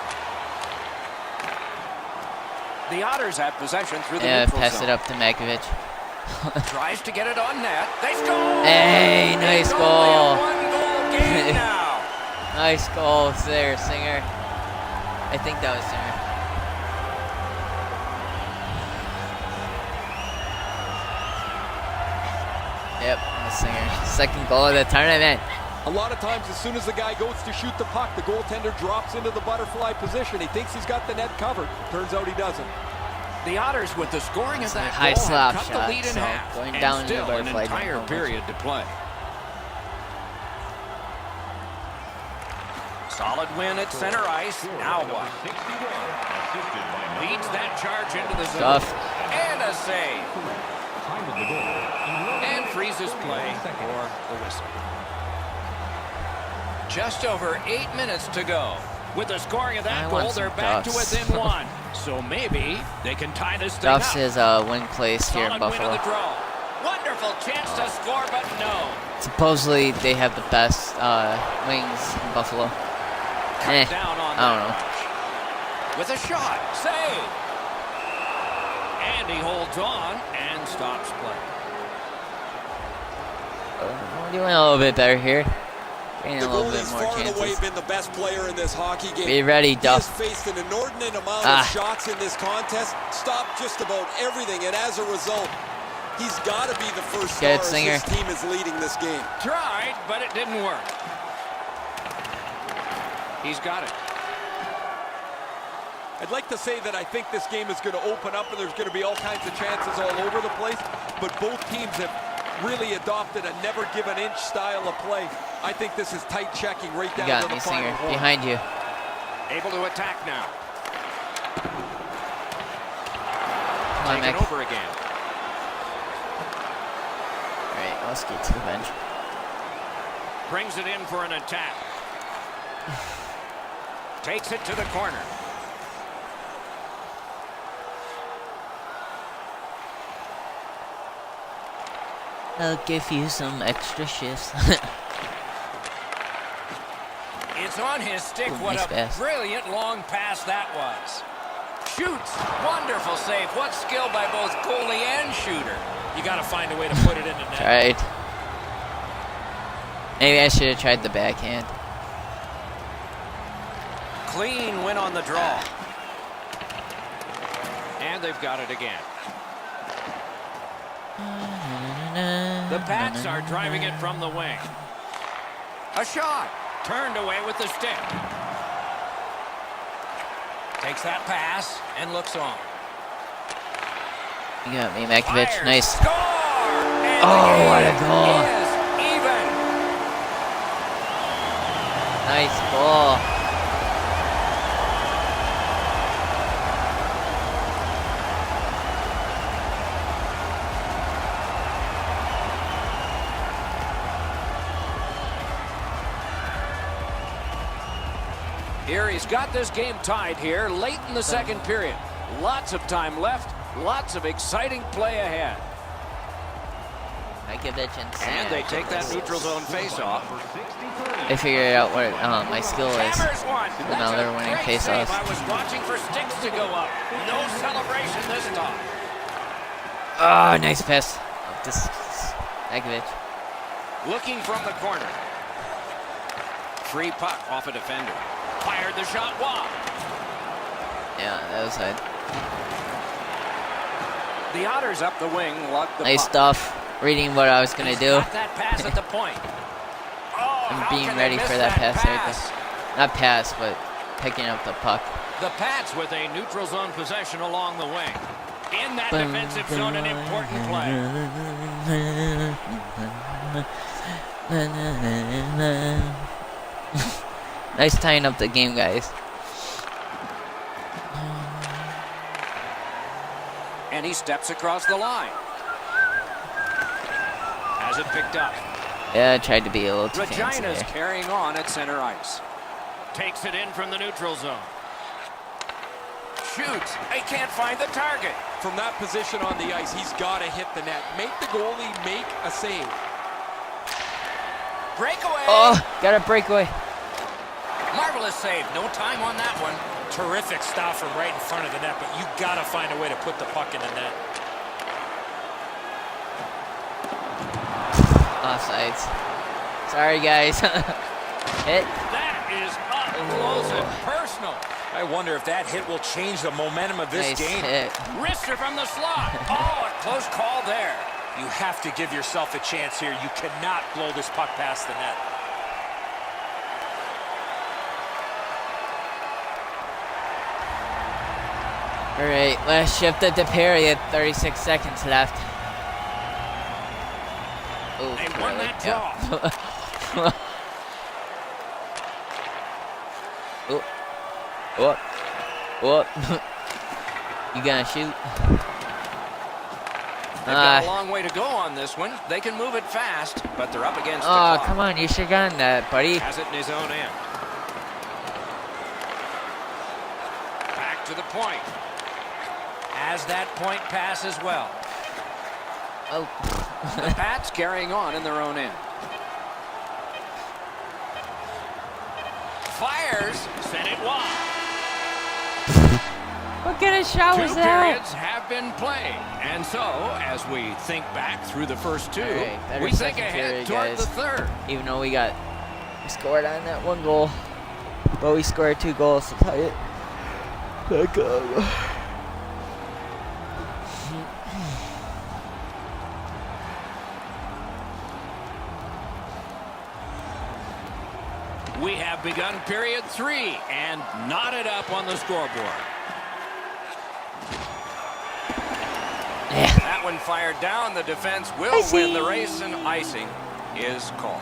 The Otters have possession through the neutral pass zone. it up to Makovic. Tries to get it on net. They score! Hey, nice It's goal. only a one-goal game now. Nice goal there, Singer. I think that was Singer. Yep, that's Singer. Second goal of the tournament. A lot of times, as soon as the guy goes to shoot the puck, the goaltender drops into the butterfly position. He thinks he's got the net covered. Turns out he doesn't. The Otters, with the scoring of that high goal, slap have cut shot, the lead in so half. going And down in the still an butterfly entire don't go period to play. Solid win at center ice. Now what? Leads that charge into the zone. Stuff. And a save. Time of the goal. And freezes play for the whistle. Just over 8 minutes to go. With the scoring of that I want goal, they're some back Duffs. to within one. So maybe they can tie this thing Duffs up. is win place here in Solid win Buffalo. on the draw. Wonderful chance to score, but no. Supposedly they have the best wings in Buffalo. Down on I don't know. that. With a shot. Save. And he holds on and stops play. We're doing a little bit better here. Getting The a little bit goalie's more far and away chances. been the best player in this hockey game. Be ready, He Duff. has faced an inordinate amount Ah. of shots in this contest, stopped just about everything, and as a result, he's got to be the first star Good, as Singer. his team is leading this game. Tried, but it didn't work. He's got it. I'd like to say that I think this game is going to open up and there's going to be all kinds of chances all over the place, but both teams have really adopted a never give an inch style of play. I think this is tight checking right You down got to me, the final Singer. horn. Behind you. Able to attack now. Come on, Taken Mac. over again. All right, let's get to the bench. Brings it in for an attack. Takes it to the corner. I'll give you some extra shifts. It's on his stick. Ooh, What nice a pass. brilliant long pass that was. Shoots. Wonderful save. What skill by both goalie and shooter. You got to find a way to put it in the net. Tried. Maybe I should have tried the backhand. Clean win on the draw. And they've got it again. The Pats are driving it from the wing. A shot. Turned away with the stick. Takes that pass and looks on. You got me, Makovic. Fires. Nice. Score! And Oh, the what a game goal. is even. Nice goal. Erie's got this game tied here late in the second period. Lots of time left. Lots of exciting play ahead. Makovic and And they take that neutral zone face-off. I figured out what my skill is. Hammers one. So That's now a they're winning great face-offs. save. I was watching for sticks to go up. No celebration this time. Oh, nice pass. This Makovic. Looking from the corner. Free puck off a defender. Fired the shot wide. Yeah, that was it. The Otters up the wing, lugged the Nice puck. stuff. Reading what I was gonna He's do. got that pass at the point. Oh, I'm how being can they ready miss for that pass right pass? there. Not pass, but picking up the puck. The Pats with a neutral zone possession along the wing. In that defensive zone, an important play. Nice tying up the game, guys. And he steps across the line. Has it picked up. Yeah, I tried to be a little too fancy Regina's there. carrying on at center ice. Takes it in from the neutral zone. Shoots. He can't find the target. From that position on the ice, he's got to hit the net. Make the goalie make a save. Breakaway. Oh, got a breakaway. Marvelous save. No time on that one. Terrific stop from right in front of the net, but you got to find a way to put the puck in the net. Offsides. Sorry, guys. Hit. That is up close and personal. I wonder if that hit will change the momentum of this Nice game. hit. Wrister from the slot. Oh, a close call there. You have to give yourself a chance here. You cannot blow this puck past the net. All right, last shift at the period. 36 seconds left. Oh, They won that draw. Oh. Oh. You gonna shoot? They've got a long way to go on this one. They can move it fast, but they're up against the Oh, clock. come on. You should have gotten that, buddy. Has it in his own end. Back to the point. Has that point pass as well. Oh. The Pats carrying on in their own end. Fires. Sent it wide. What kind of shot was Two that? periods have been played. And so, as we think back through the first two, Right, better we think second ahead period, toward guys. the third. Even though we scored on that one goal, but we scored 2 goals to tie it back up. We have begun period 3 and knotted up on the scoreboard. Yeah. That one fired down. The defense will win the race, and icing is called.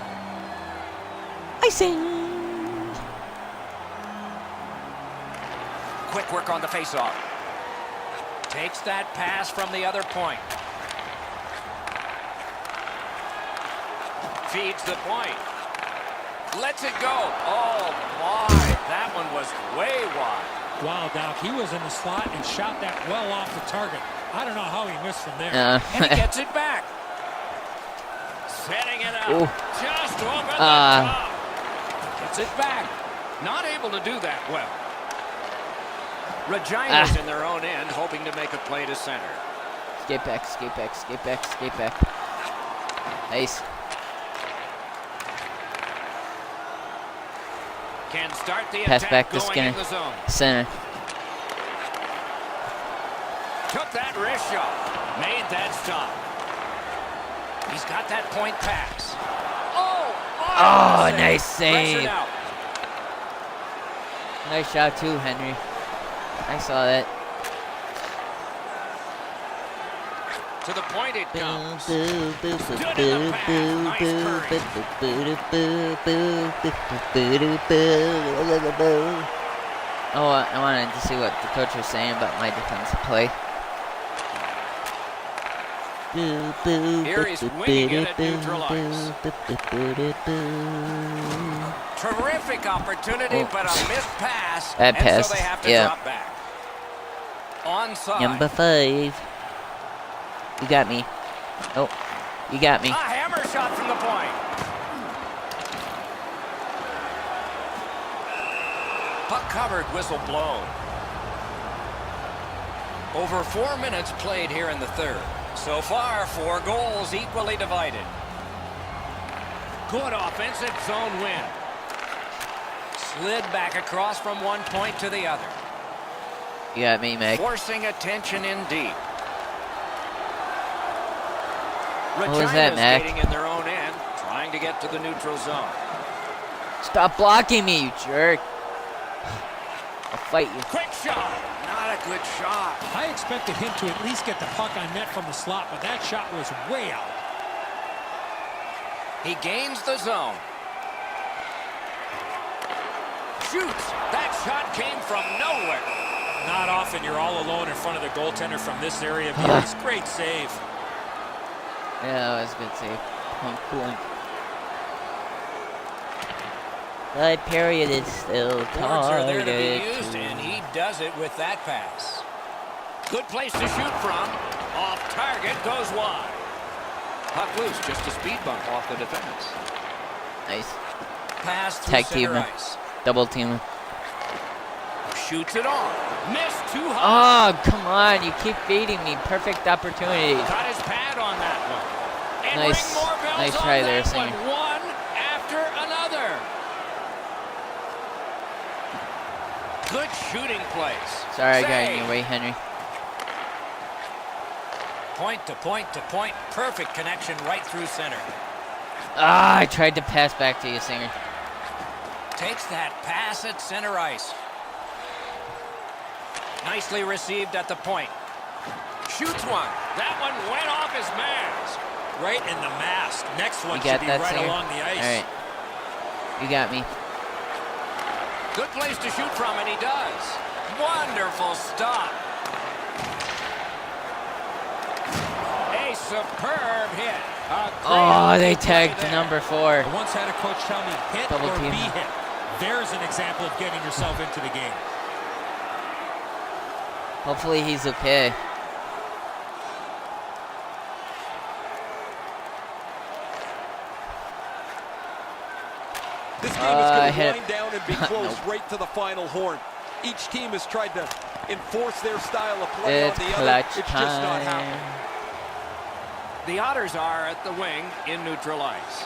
Icing. Quick work on the faceoff. Takes that pass from the other point. Feeds the point. Lets it go. Oh, my. That one was way wide. Wow, Doc, he was in the slot and shot that well off the target. I don't know how he missed from there. And he gets it back. Setting it up. Ooh. Just over the top. Gets it back. Not able to do that well. Regina's in their own end, hoping to make a play to center. Skate back, skate back, skate back, skate back. Nice. Can start the Pass attack back to going Skinner. in the zone. Center. Took that wrist shot. Made that stop. He's got that point pass. Oh, nice save. Pressured out. Nice shot too, Henry. I saw that. To the point it comes. Good in the pass. Nice curve. Oh, I wanted to see what the coach was saying about my defensive play. Erie's winging it at neutral ice. Terrific opportunity, but a missed pass. Bad and pass, so they have to yeah. drop back. Onside. Number 5. You got me. Oh, you got me. A hammer shot from the point. Puck covered, whistle blown. Over 4 minutes played here in the third. So far, 4 goals equally divided. Good offensive zone win. Slid back across from one point to the other. You got me, Meg. Forcing attention in deep. What was that, Regina's Mac? skating in their own end, trying to get to the neutral zone. Stop blocking me, you jerk. I'll fight you. Quick shot. Not a good shot. I expected him to at least get the puck on net from the slot, but that shot was way out. He gains the zone. Shoots. That shot came from nowhere. Not often you're all alone in front of the goaltender from this area of the ice. Great save. Yeah, that was a good save. Point blank. The period is still Boards are there to targeted. be used, and he does it with that pass. Good place to shoot from. Off target, goes wide. Puck loose, just a speed bump off the defense. Nice. Pass through Tag center team. ice. Double team. Shoots it on. Missed too high. Oh, come on. You keep feeding me perfect opportunities. Got his pad on that one. And Nice. ring more bells Nice on try there, that Singer. one after another. Good shooting place. Sorry, I got in Save. your way, Henry. Point to point to point. Perfect connection right through center. Ah, I tried to pass back to you, Singer. Takes that pass at center ice. Nicely received at the point. Shoots one. That one went off his mask. Right in the mask. Next one You should got be that, right Singer? along the ice. All right. You got me. Good place to shoot from, and he does. Wonderful stop. A superb hit. A great Oh, they play tagged there. number 4. I once had a coach tell me, hit Double or team. be hit. There's an example of getting yourself into the game. Hopefully he's okay. This game is going to hit. wind down and be close Nope. right to the final horn. Each team has tried to enforce their style of play It's on the other. clutch It's just not time. happening. The Otters are at the wing in neutral ice.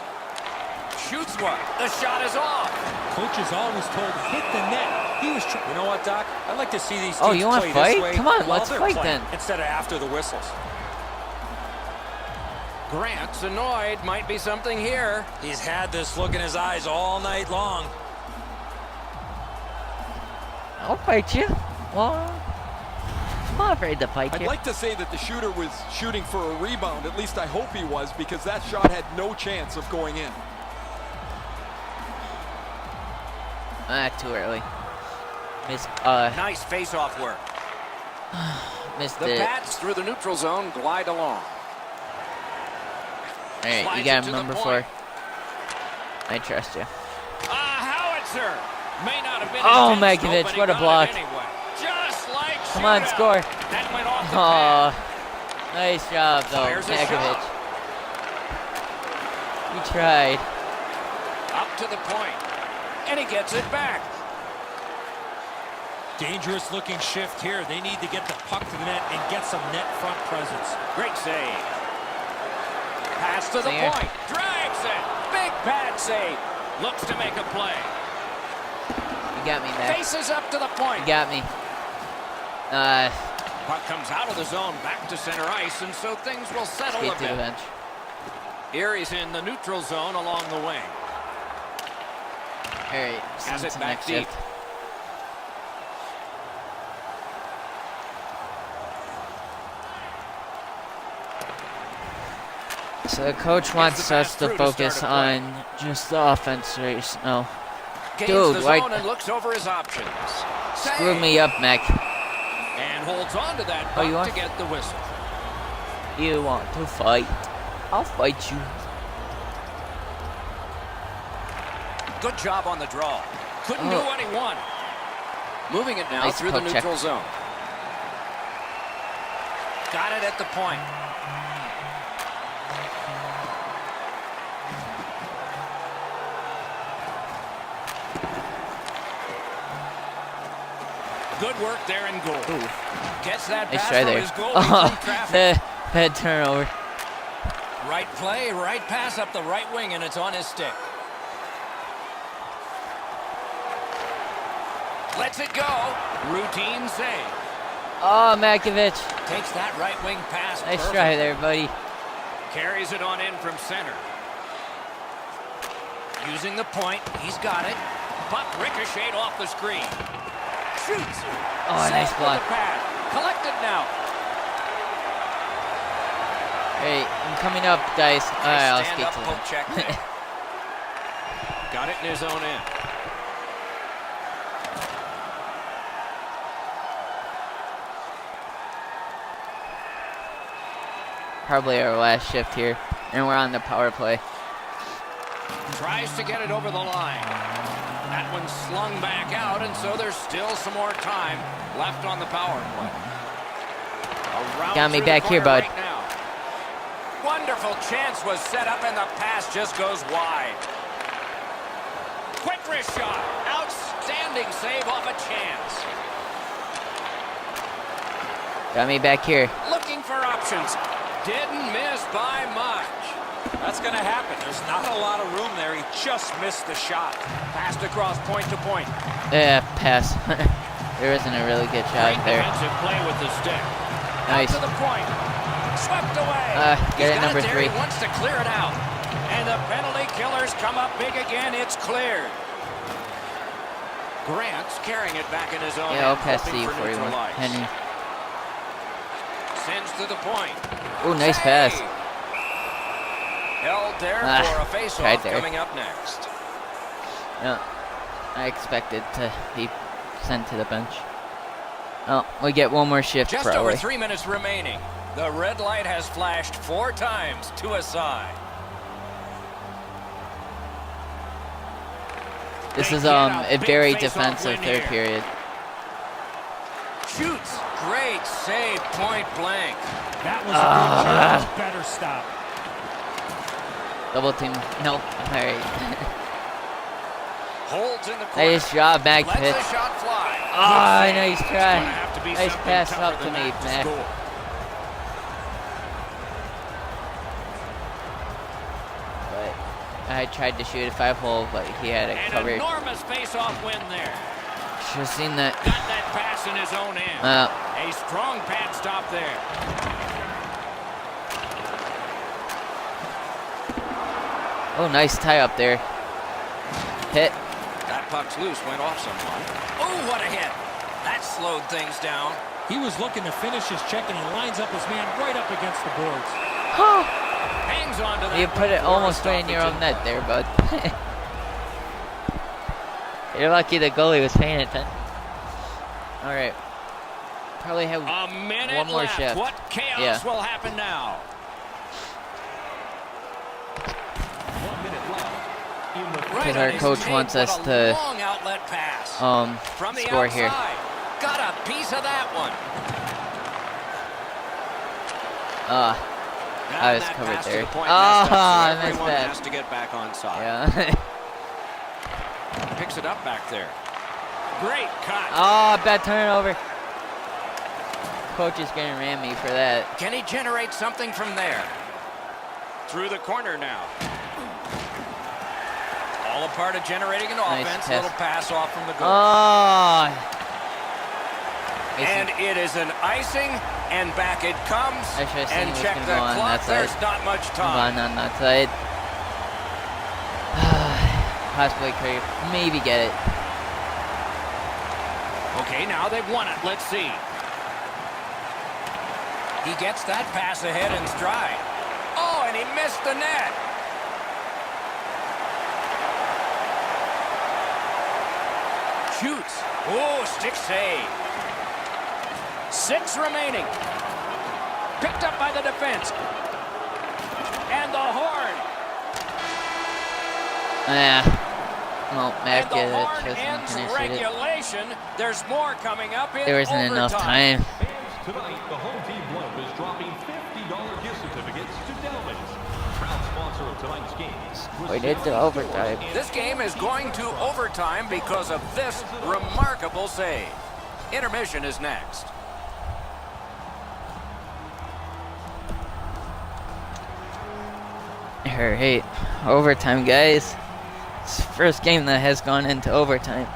Shoots one. The shot is off. Coach is always told, hit the net. He was You know what, Doc? I like to see these teams Oh, you wanna play fight? this way Come on, while let's they're fight playing, then. instead of after the whistles. Grant's annoyed. Might be something here. He's had this look in his eyes all night long. I'll fight you. Well, I'm not afraid to fight I'd you. like to say that the shooter was shooting for a rebound. At least I hope he was, because that shot had no chance of going in. Too early. Missed, Nice face-off work. missed The it. Pats through the neutral zone glide along. All right, you Slides got it him to the number point. 4. I trust you. A howitzer. May not have been Oh, intentional, Malkovich, but he what a got it block. Anyway. Just like Come on, shootout. score. That went off the pad. Oh, nice job, though, Fires a Malkovich. shot. You tried. Up to the point. And he gets it back. Dangerous looking shift here. They need to get the puck to the net and get some net front presence. Great save. Pass to the Singer. point. Drives it. Big pad save. Looks to make a play. You got me, Max. Faces up to the point. You got me. Puck comes out of the zone back to center ice, and so things will settle Skate a to the bit. bench. Erie's in the neutral zone along the wing. All right, Has send it to back next deep. shift. So the coach wants the us pass to through to focus start a play. on just the offense race. No, Gains Dude, the why- zone and looks over his options. screw Save. me up, Mac. And holds on to that Oh, you puck want- to get the whistle. You want to fight? I'll fight you. Good job on the draw. Couldn't do Oh. what he wanted. Moving it now Nice through the poke check. neutral zone. Got it at the point. Good work there in goal. Ooh. Gets that Nice pass try from there. his goalie Oh, through traffic. head turnover. Right play, right pass up the right wing, and it's on his stick. Lets it go. Routine save. Oh, Malkovich. Takes that right wing pass. Nice perfect. try there, buddy. Carries it on in from center. Using the point. He's got it. Puck ricocheted off the screen. Shoots. Oh, Saved nice with block. the pad. Collected now. Hey, I'm coming up, guys. All right, I'll Stand skate up to poke check them. there. Got it in his own end. probably our last shift here, and we're on the power play. Tries to get it over the line. That one's slung back out, and so there's still some more time left on the power play. Got me back here, bud. Right now. Wonderful chance was set up, and the pass just goes wide. Quick wrist shot. Outstanding save off a chance. Got me back here. Looking for options. Didn't miss by much. That's going to happen. There's not a lot of room there. He just missed the shot. Passed across point to point. Yeah, pass. There isn't a really good shot Great there. defensive play with the stick. Nice. Out to the point. Swept away. Get it, He's got number it there. 3. He wants to clear it out. And the penalty killers come up big again. It's cleared. Grant's carrying it back in his own. Yeah, I'll end, pass hoping to you for for you, neutral ice. Henry. Sends to the point. Oh, nice pass. Held there for a face-off coming up next. Yeah, I expected to be sent to the bench. Oh, we get one more shift Just probably. over 3 minutes remaining. The red light has flashed 4 times to a side. This They is get a big very face-off defensive win third here. period. Shoots. Great save, point blank. That was a good chance. Better stop. Double team. Nope. All right. Holds in the corner. Nice job, Mag Lets Pitch. the shot fly. Ah, Good save. nice It's try. gonna have to be Nice something pass tougher up to than me, that Mac. score. But I tried to shoot a 5-hole, but he had it An covered. enormous face-off win there. Should have seen that. Got that pass in his own end. A strong pad stop there. Oh, nice tie up there. Hit. That puck's loose, went off someone. Oh, what a hit. That slowed things down. He was looking to finish his check, and he lines up his man right up against the boards. Hangs on to that. You put it before almost right in your own stoppage. net there, bud. You're lucky the goalie was paying attention. All right. Probably have A minute one more left. shift. What chaos Yeah. will happen now? 1 minute left in the Right Because on our his coach tape, wants what us a to long outlet pass. From the score outside. here. Got a piece of that one. I was that covered pass to there. the point Oh, messed up, so I missed everyone that. has to get back on side. Yeah. Picks it up back there. Great cut. Oh, bad turnover. Coach is going to ram me for that. Can he generate something from there? Through the corner now. All a part of generating an Nice offense. pass. Little pass off from the goal. Oh. And it is an icing, and back it comes. I should have seen And he was check gonna the go on clock. that side. There's not much Move time. on that side. Possibly could maybe get it. Okay, now they've won it. Let's see. He gets that pass ahead in stride. Oh, and he missed the net. Shoots. Oh, stick save. 6 remaining. Picked up by the defense. And the horn. Well, And Mac the horn just ends finished it. regulation. There's more coming up in There wasn't enough overtime. time. Fans, tonight, the home team blimp is dropping $50 gift certificates to Delvin's. Proud sponsor of tonight's game. We did the overtime. This game is going to overtime because of this remarkable save. Intermission is next. Alright, overtime, guys. It's the first game that has gone into overtime.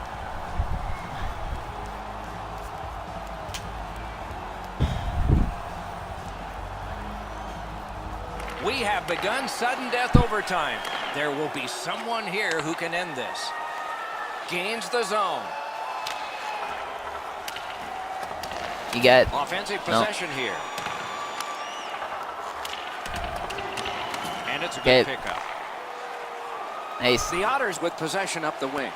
We have begun sudden death overtime. There will be someone here who can end this. Gains the zone. You got Offensive possession here. And it's a good Okay. pickup. nice. The Otters with possession up the wing.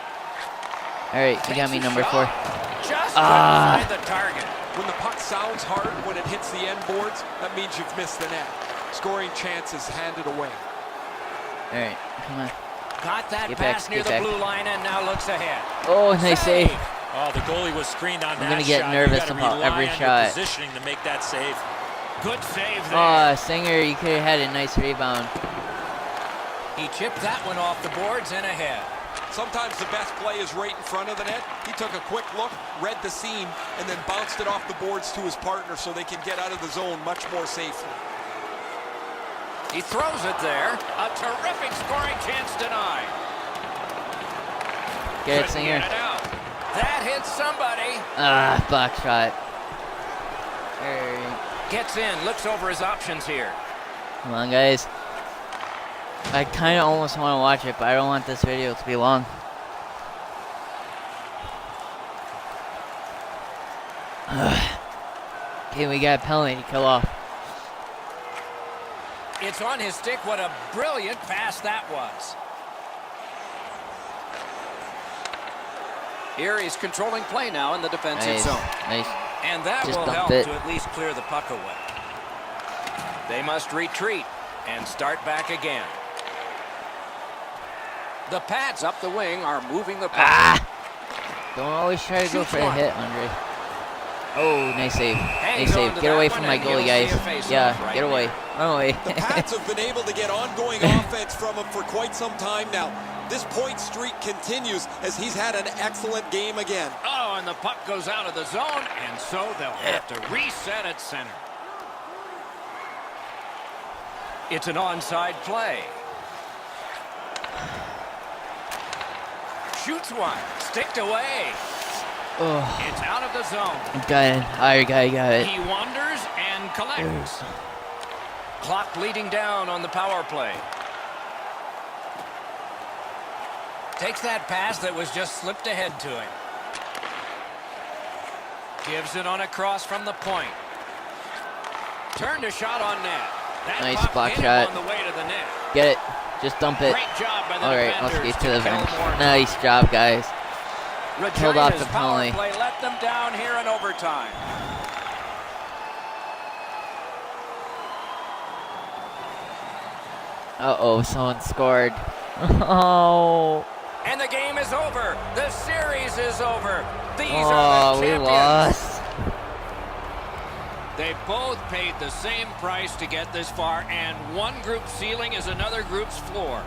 Alright, you got me number 4. Just Ah. couldn't find the target. When the puck sounds hard when it hits the end boards, that means you've missed the net. scoring chances handed away. All right, come on. Got that Get pass back, near get the back. blue line and now looks ahead. Oh, nice save. Oh, the goalie was screened on that I'm gonna get shot. nervous You gotta about rely every on shot. your positioning to make that save. Good save there. Oh, Singer, you could have had a nice rebound. He chipped that one off the boards and ahead. Sometimes the best play is right in front of the net. He took a quick look, read the seam, and then bounced it off the boards to his partner so they can get out of the zone much more safely. He throws it there. A terrific scoring chance denied. Get it, Couldn't Singer. get it out. That hits somebody. Ah, box shot. All right. Gets in, looks over his options here. Come on, guys. I kind of almost want to watch it, but I don't want this video to be long. Okay, we got a penalty to kill off. It's on his stick. What a brilliant pass that was. Here he's controlling play now in the defensive Nice, zone. nice. And that Just will dump help it. to at least clear the puck away. They must retreat and start back again. The pads up the wing are moving the puck. Ah! Don't always try to go Shoots for a one. hit, Andre. Oh, nice save. Hangs Nice save. on to Get that away one from my and goalie, he'll guys. see a face-off Yeah, right get away. Run away. The Pats have been able to get ongoing offense from him for quite some time now. This point streak continues as he's had an excellent game again. Oh, and the puck goes out of the zone, and so they'll have to reset at center. It's an onside play. Shoots one, sticked away. Oh, It's out of the zone. got it. I got it. He wanders and collects. Clock bleeding down on the power play. Takes that pass that was just slipped ahead to him. Gives it on a cross from the point. Turned a shot on net. That Nice puck block hit him shot. on the way to the net. Get it. Just dump it. Great job by the All right, let's defenders get to the kill bench. more. Nice job, guys. Killed off Regina's the power penalty. play let them down here in overtime. Uh-oh, someone scored. Oh. And the game is over. The series is over. These Oh, are the we champions. lost. They both paid the same price to get this far, and one group's ceiling is another group's floor.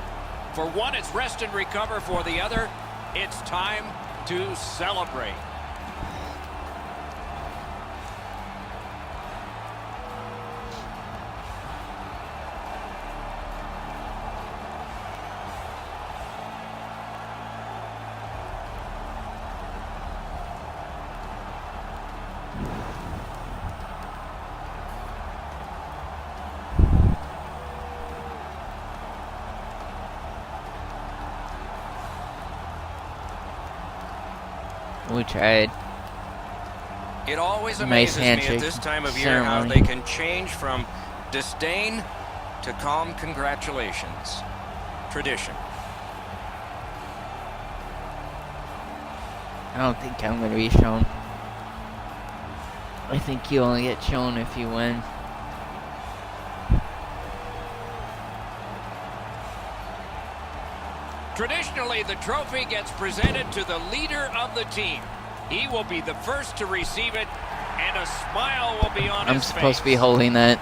For one, it's rest and recover. For the other, it's time to celebrate. We tried. It always Nice amazes me handshake at this time of year how ceremony. they can change from disdain to calm congratulations. Tradition. I don't think I'm going to be shown. I think you only get shown if you win. Traditionally, the trophy gets presented to the leader of the team. He will be the first to receive it, and a smile will be on I'm his supposed to face. be holding that.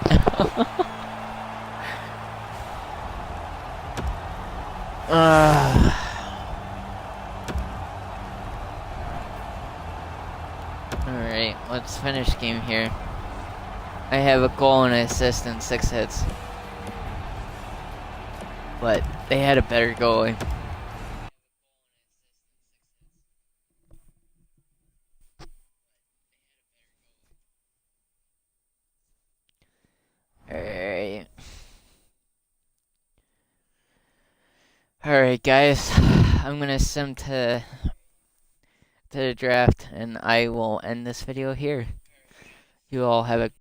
Alright, let's finish game here. I have a goal and an assist and 6 hits. But they had a better goalie. Alright. Alright guys, I'm gonna sim to the draft and I will end this video here. You all have a